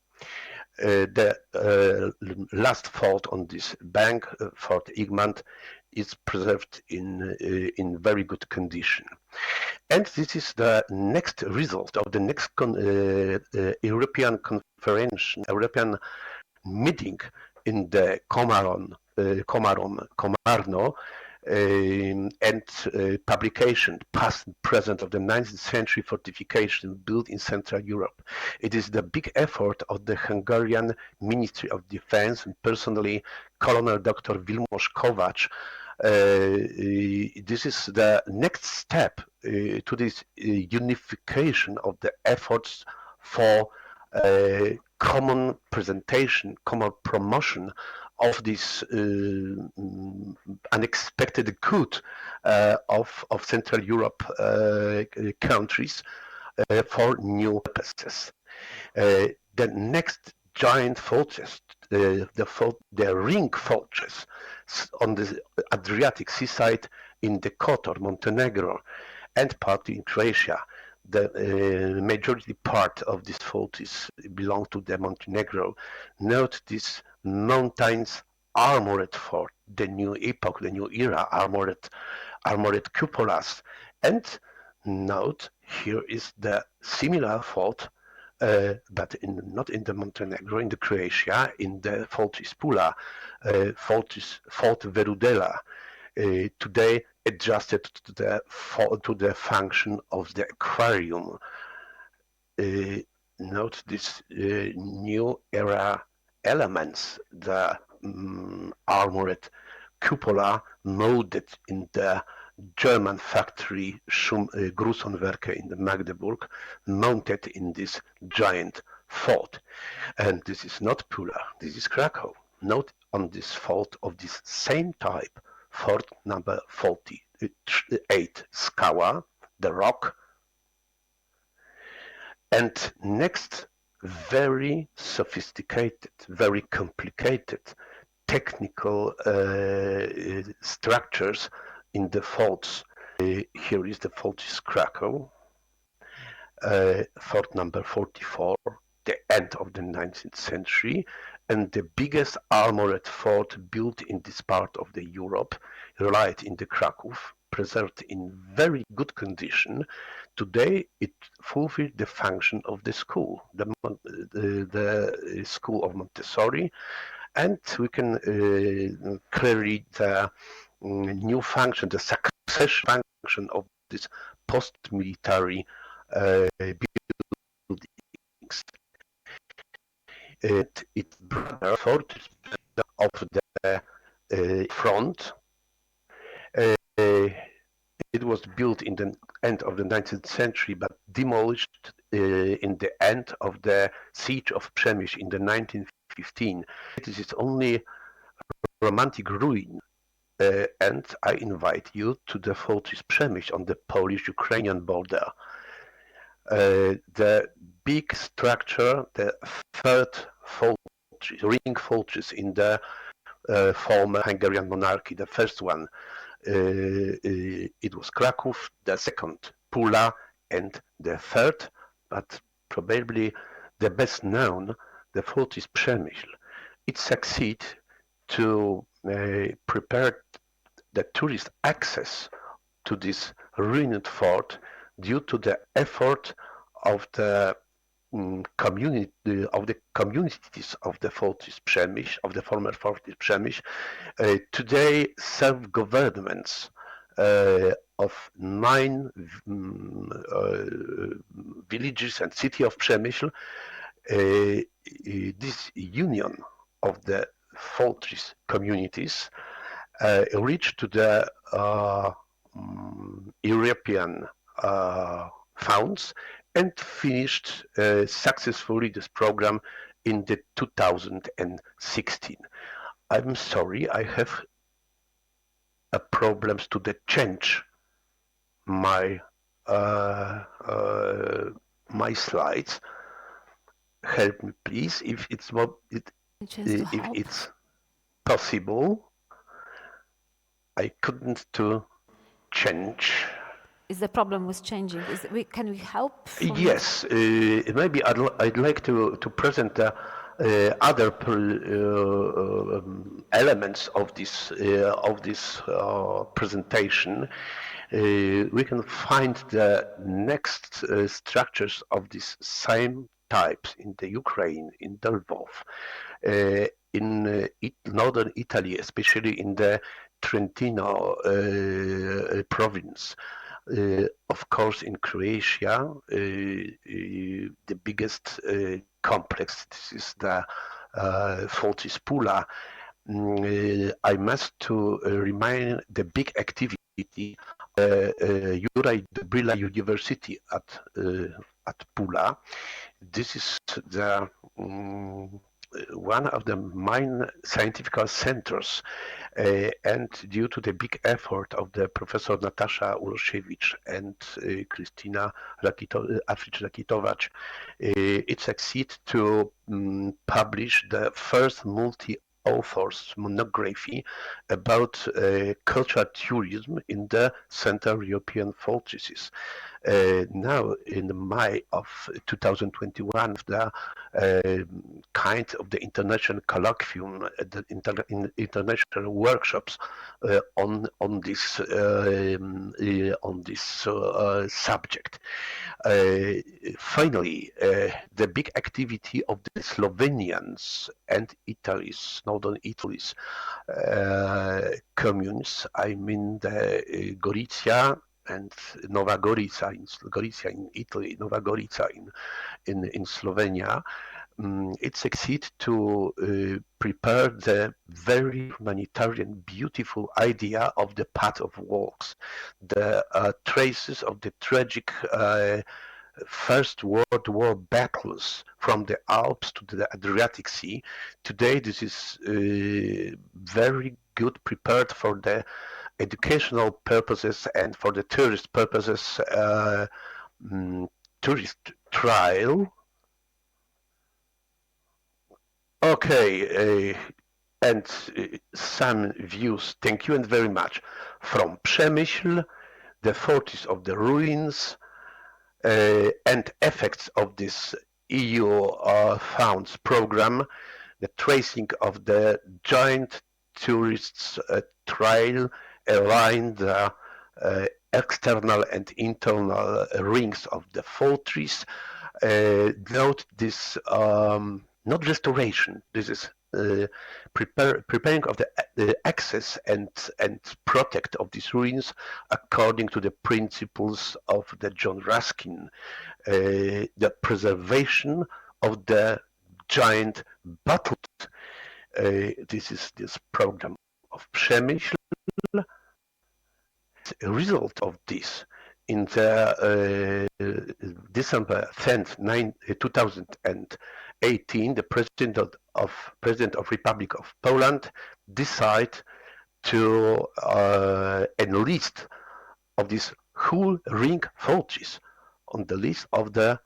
The last fort on this bank, Fort Egmont, is preserved in very good condition. And this is the next result of the next European conference, European meeting in the Komarno, and publication, past and present, of the 19th century fortification built in Central Europe. It is the big effort of the Hungarian Ministry of Defense and personally Colonel Dr. Vilmos Kovács. This is the next step to this unification of the efforts for common presentation, common promotion of this unexpected good of Central Europe countries for new purposes. The next giant fortress, the ring fortress on the Adriatic seaside in the Kotor, Montenegro, and partly in Croatia. The majority part of this fortress belong to the Montenegro. Note this mountains armored fort, the new epoch, the new era, armored cupolas. And note here is the similar fort, but not in the Montenegro, in the Croatia, in the Fortress Pula, Fort Verudela, today adjusted to the function of the aquarium. Note this new era elements, the armored cupola molded in the German factory Grusonwerke in the Magdeburg, mounted in this giant fort. And this is not Pula, this is Krakow. Note on this fort of this same type, fort number 48, Skała, the rock. And next, very sophisticated, very complicated technical structures in the forts. Here is the Fortress Krakow, fort number 44, the end of the 19th century, and the biggest armored fort built in this part of the Europe, right in the Krakow, preserved in very good condition. Today it fulfills the function of the school, the school of Montessori, and we can clearly the new function, the succession function of this post-military buildings. Its brother fortress of the front. It was built in the end of the 19th century, but demolished in the end of the siege of Przemyśl in the 1915. It is its only romantic ruin, and I invite you to the Fortress Przemyśl on the Polish-Ukrainian border. The big structure, the third fortress, ring fortress in the former Hungarian monarchy, the first one, it was Kraków, the second Pula, and the third, but probably the best known, the Fortress Przemyśl. It succeeded to prepare the tourist access to this ruined fort due to the effort of the communities of the Fortis Przemyśl, of the former Fortis Przemyśl. Today, self-governments of 9 villages and city of Przemyśl, this union of the Fortis communities reached to the European funds and finished successfully this program in the 2016. I'm sorry, I have a problems to the change my my slides. Help me, please, if it's if it's possible. I couldn't to change. Is the problem with changing? Can we help? Yes, maybe I'd like to present the other elements of this presentation. We can find the next structures of this same types in the Ukraine, in Lvov, in northern Italy, especially in the Trentino province. Of course, in Croatia, the biggest complex, this is the Fortis Pula. I must to remind the big activity Juraj Dobryla University at Pula. This is the one of the main scientific centers, and due to the big effort of the Professor Natasha Uroszewicz and Krystyna Africz-Rakitovac, it succeeded to publish the first multi-authors monography about cultural tourism in the Central European fortresses. Now, in May of 2021, the kind of the international colloquium, the international workshops on this subject. Finally, the big activity of the Slovenians and Italy's, northern Italy's communes, I mean the Gorizia and Nova Gorica in Italy, Nova Gorica in Slovenia, it succeeded to prepare the very humanitarian, beautiful idea of the path of walks, the traces of the tragic First World War battles from the Alps to the Adriatic Sea. Today, this is very good prepared for the educational purposes and for the tourist purposes, tourist trail. Okay, and some views, thank you and very much, from Przemyśl, the forties of the ruins, and effects of this EU funds program, the tracing of the joint tourists trail around the external and internal rings of the fortress. Note this, not restoration, this is preparing of the access and protect of these ruins according to the principles of the John Ruskin, the preservation of the giant battles. This is this program of Przemyśl. A result of this, in the December 10th, 2018, the President of Republic of Poland decided to enlist of these whole ring fortress on the list of the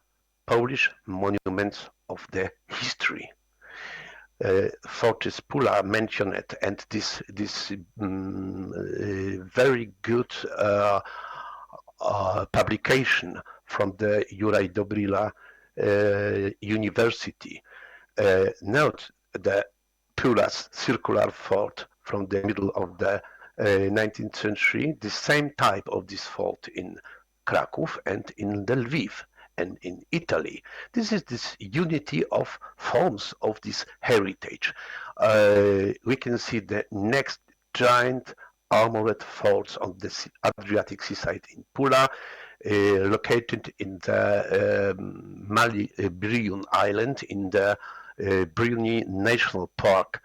Polish monuments of the history. Fortress Pula mentioned it, and this very good publication from the Juraj Dobryla University. Note the Pula's circular fort from the middle of the 19th century, the same type of this fort in Krakow and in Lviv and in Italy. This is this unity of forms of this heritage. We can see the next giant armored forts on the Adriatic seaside in Pula, located in the Briun Island in the Briuni National Park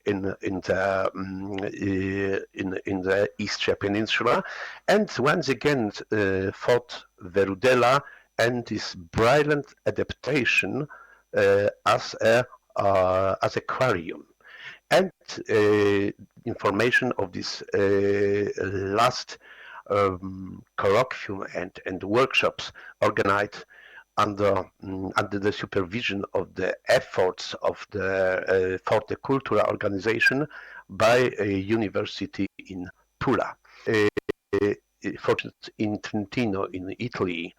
in the Istria Peninsula, and once again Fort Verudela and this brilliant adaptation as a aquarium. And information of this last colloquium and workshops organized under the supervision of the efforts of the Forte Cultura organization by a university in Pula. Fortunate in Trentino in Italy,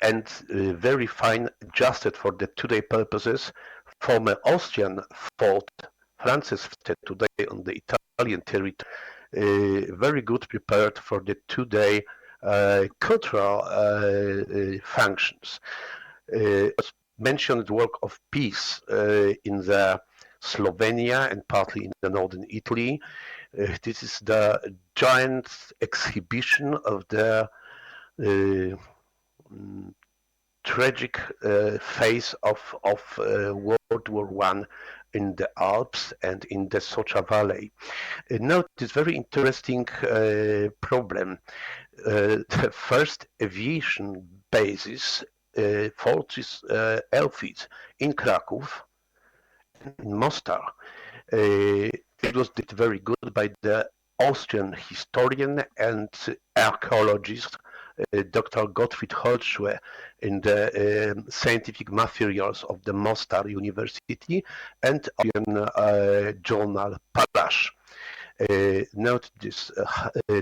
and very fine, adjusted for the today purposes, former Austrian fort, Francesfte, today on the Italian territory, very good prepared for the today cultural functions. Mentioned work of peace in the Slovenia and partly in the northern Italy. This is the giant exhibition of the tragic phase of World War I in the Alps and in the Socha Valley. Note this very interesting problem. The first aviation basis, Fortress Elfid in Krakow, in Mostar. It was did very good by the Austrian historian and archaeologist Dr. Gottfried Holzschuh in the scientific materials of the Mostar University and Austrian journal Palash. Note this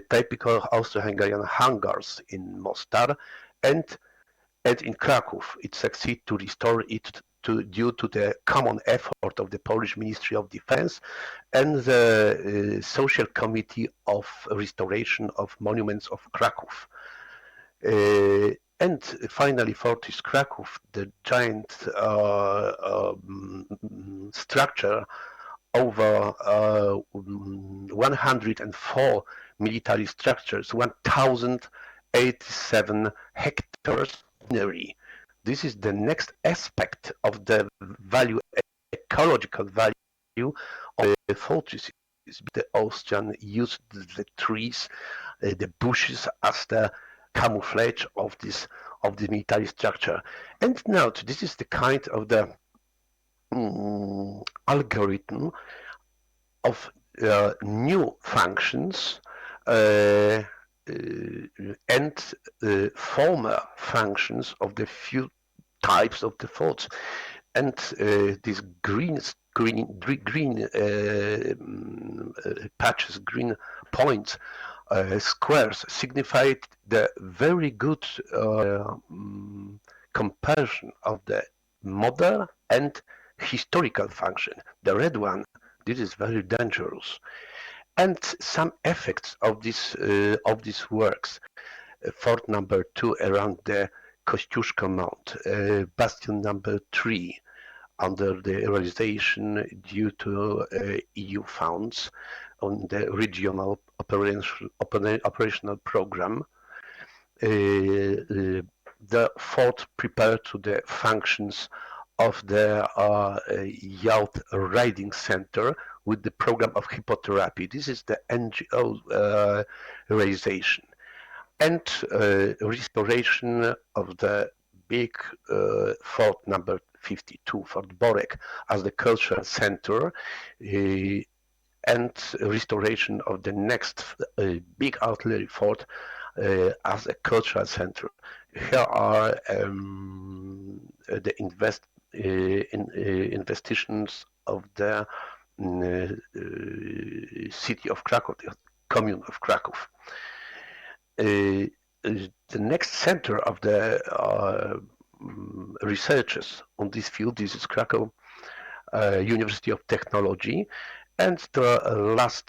typical Austro-Hungarian hangars in Mostar and in Krakow. It succeeded to restore it due to the common effort of the Polish Ministry of Defense and the Social Committee of Restoration of Monuments of Krakow. And finally, Fortress Krakow, the giant structure over 104 military structures, 1,087 hectares greenery. This is the next aspect of the value, ecological value of the fortresses. The Austrian used the trees, the bushes as the camouflage of the military structure. And note, this is the kind of the algorithm of new functions and former functions of the few types of the forts. And these green patches, green points, squares signified the very good comparison of the modern and historical function. The red one, this is very dangerous. And some effects of these works. Fort number 2 around the Kościuszko Mount, bastion number 3 under the realization due to EU funds on the regional operational program. The fort prepared to the functions of the Youth Riding Center with the program of hippotherapy. This is the NGO realization. And restoration of the big fort number 52, Fort Borek, as the cultural center, and restoration of the next big artillery fort as a cultural center. Here are the investitions of the city of Krakow, the commune of Krakow. The next center of the researchers on this field, this is Krakow University of Technology, And the last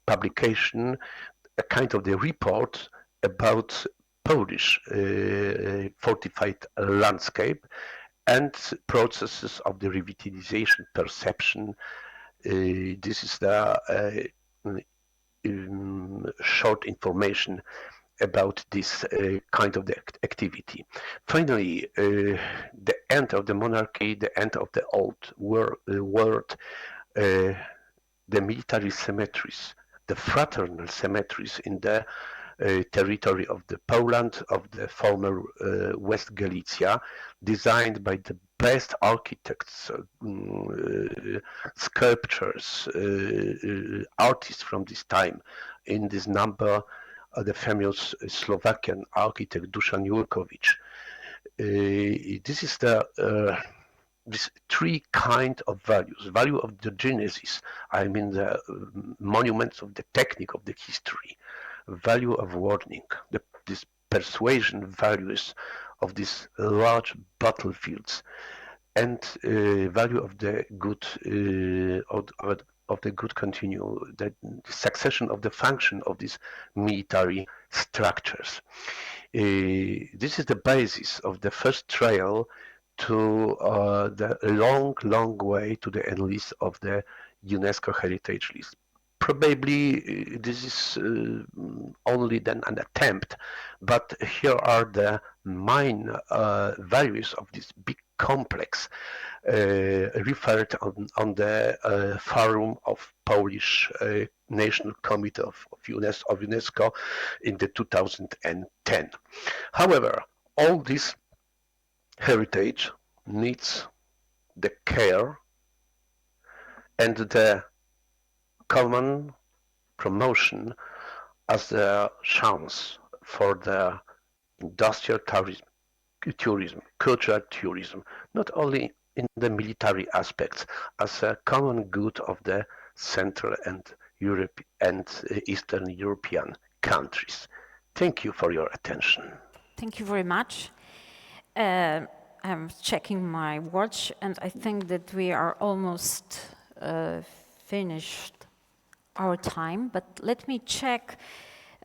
publication, a kind of the report about Polish fortified landscape and processes of the revitalization perception. This is the short information about this kind of the activity. Finally, the end of the monarchy, the end of the old world, the military cemeteries, the fraternal cemeteries in the territory of the Poland, of the former West Galicia, designed by the best architects, sculptors, artists from this time. In this number, the famous Slovakian architect Dusan Jurkovic. This is the these three kind of values: value of the genesis, I mean the monuments of the technique of the history; value of warning, this persuasion values of these large battlefields; and value of the good of the good continue, the succession of the function of these military structures. This is the basis of the first trial to the long way to the enlist of the UNESCO heritage list. Probably this is only then an attempt, but here are the main values of this big complex referred on the forum of Polish National Committee of UNESCO in the 2010. However, all this heritage needs the care and the common promotion as a chance for the industrial tourism, cultural tourism, not only in the military aspects, as a common good of the Central and Europe and Eastern European countries. Thank you for your attention. Thank you very much. I'm checking my watch, and I think that we are almost finished our time, but let me check.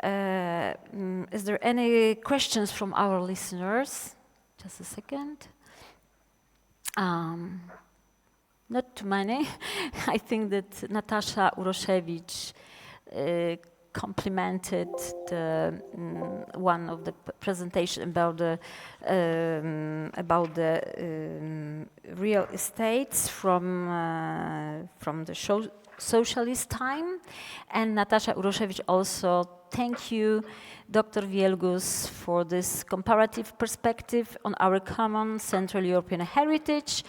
Is there any questions from our listeners? Just a second. Not too many. I think that Natasha Uroszewicz complimented the one of the presentation about the real estates from the socialist time, and Natasha Uroszewicz also thank you, Dr. Wielgus, for this comparative perspective on our common Central European heritage,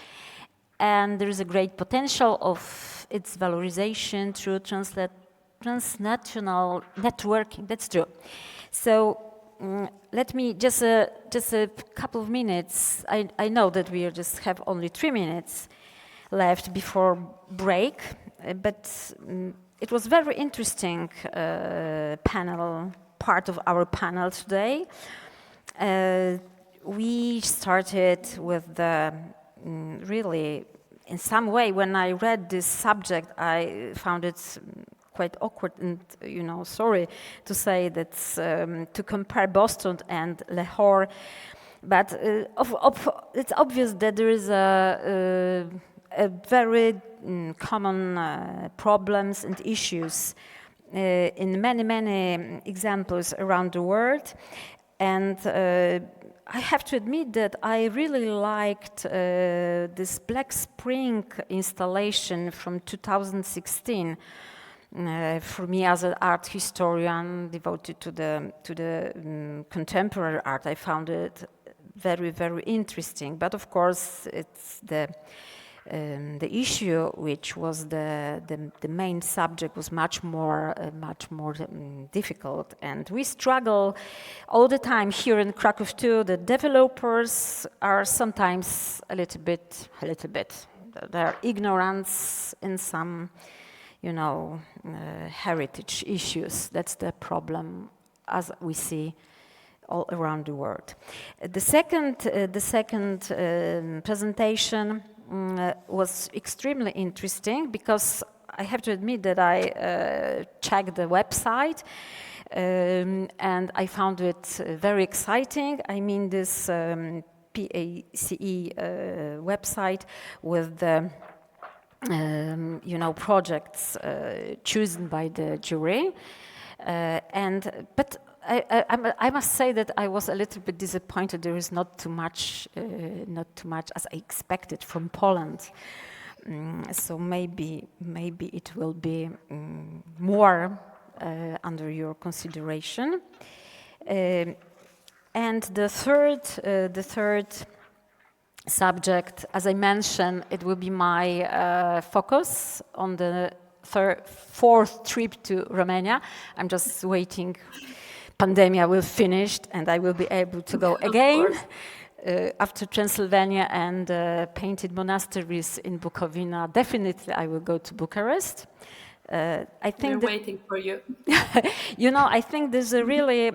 and there is a great potential of its valorization through transnational networking. That's true. So let me just a couple of minutes. I know that we just have only 3 minutes left before break, but it was very interesting panel, part of our panel today. We started with the really, in some way, when I read this subject, I found it quite awkward and, sorry to say that to compare Boston and Lahore, but it's obvious that there is a very common problems and issues in many examples around the world, and I have to admit that I really liked this Black Spring installation from 2016. For me, as an art historian devoted to the contemporary art, I found it very, very interesting. But of course, it's the issue, which was the main subject, was much more difficult, and we struggle all the time here in Krakow too. The developers are sometimes a little bit. Their ignorance in some, heritage issues. That's the problem, as we see all around the world. The second presentation was extremely interesting because I have to admit that I checked the website and I found it very exciting. I mean, this PACE website with the projects chosen by the jury, but I must say that I was a little bit disappointed. There is not too much as I expected from Poland. So maybe it will be more under your consideration. And the third subject, as I mentioned, it will be my focus on the fourth trip to Romania. I'm just waiting. Pandemia will finish and I will be able to go again after Transylvania and painted monasteries in Bukovina. Definitely, I will go to Bucharest. I think we're waiting for you. I think there's a really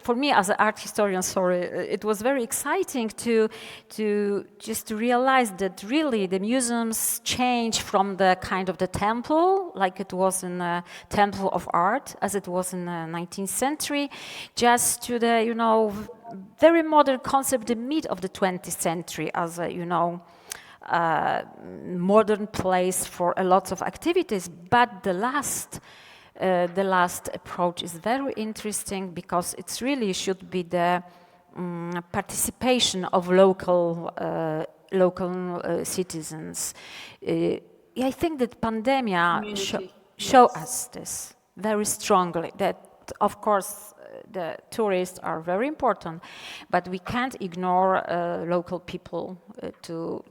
for me as an art historian, it was very exciting to realize that really the museums change from the kind of the temple, like it was in the temple of art, as it was in the 19th century, just to the, very modern concept, the mid of the 20th century as a, modern place for a lot of activities. But the last approach is very interesting because it really should be the participation of local citizens. I think that pandemia show us this very strongly, that of course the tourists are very important, but we can't ignore local people to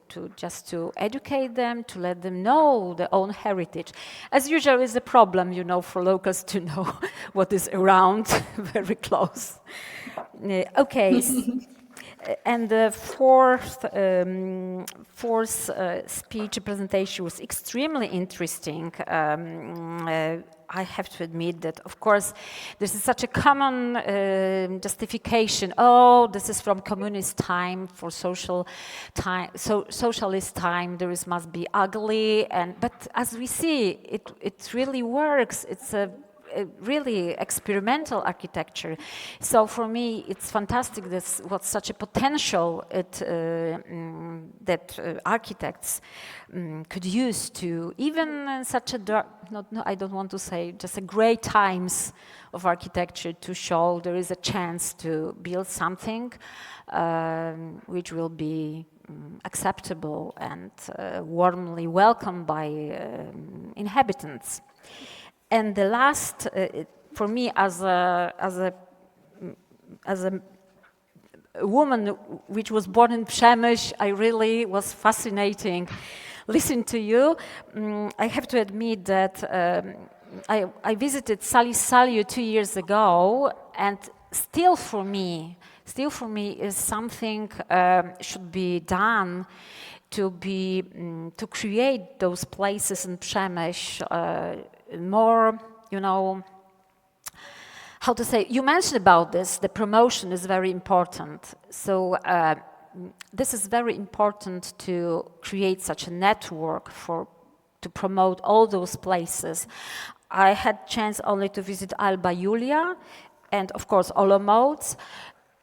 educate them, to let them know their own heritage. As usual, is a problem, for locals to know what is around, very close. Okay. And the fourth speech presentation was extremely interesting. I have to admit that, of course, this is such a common justification. Oh, this is from communist time, for social time, socialist time. Must be ugly, but as we see, it really works. It's a really experimental architecture. So for me, it's fantastic. That's what such a potential that architects could use to even such a I don't want to say just a great times of architecture to show there is a chance to build something which will be acceptable and warmly welcomed by inhabitants. And the last, for me, as a woman which was born in Przemyśl, I really was fascinating listening to you. I have to admit that I visited Saliu 2 years ago, and still for me is something should be done to create those places in Przemyśl more, how to say, you mentioned about this, the promotion is very important. So this is very important to create such a network to promote all those places. I had chance only to visit Alba Iulia and of course Olomouc,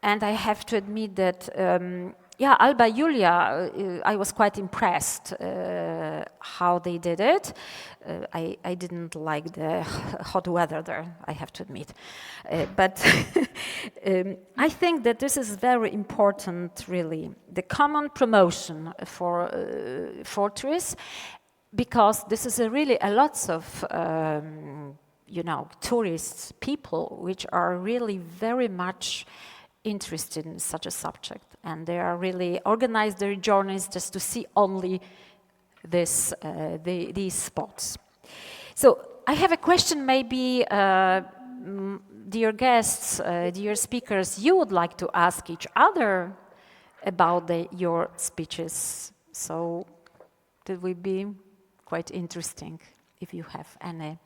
and I have to admit that Alba Iulia, I was quite impressed how they did it. I didn't like the hot weather there, I have to admit. But I think that this is very important, really, the common promotion for tourists, because this is really a lots of tourists, people, which are really very much interested in such a subject, and they are really organized their journeys just to see only these spots. So I have a question, maybe dear guests, dear speakers, you would like to ask each other about your speeches. So that will be quite interesting if you have any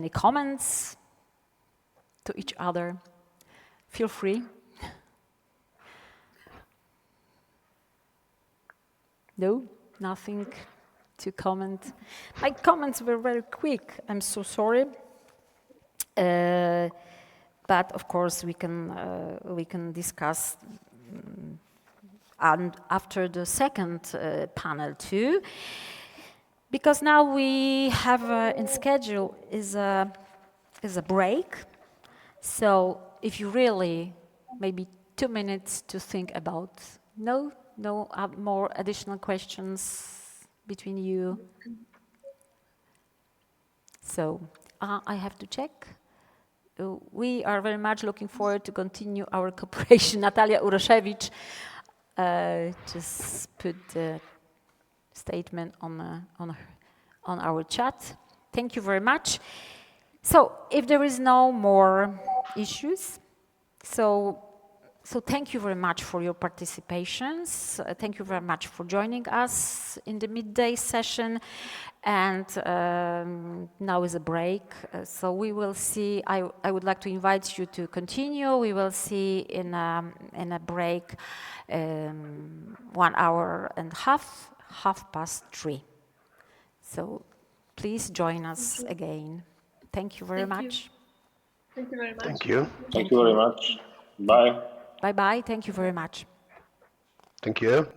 comments to each other. Feel free. No, nothing to comment. My comments were very quick. I'm so sorry. But of course, we can discuss and after the second panel too, because now we have in schedule is a break. So if you really maybe 2 minutes to think about no more additional questions between you. So I have to check. We are very much looking forward to continue our cooperation. Natalia Uroszewicz just put the statement on our chat. Thank you very much. So if there is no more issues, so thank you very much for your participations. Thank you very much for joining us in the midday session. And now is a break. So we will see. I would like to invite you to continue. We will see in a break 1 hour and half, 3:30. So please join us again. Thank you very much. Thank you very much. Thank you. Thank you very much. Bye. Bye-bye. Thank you very much. Thank you.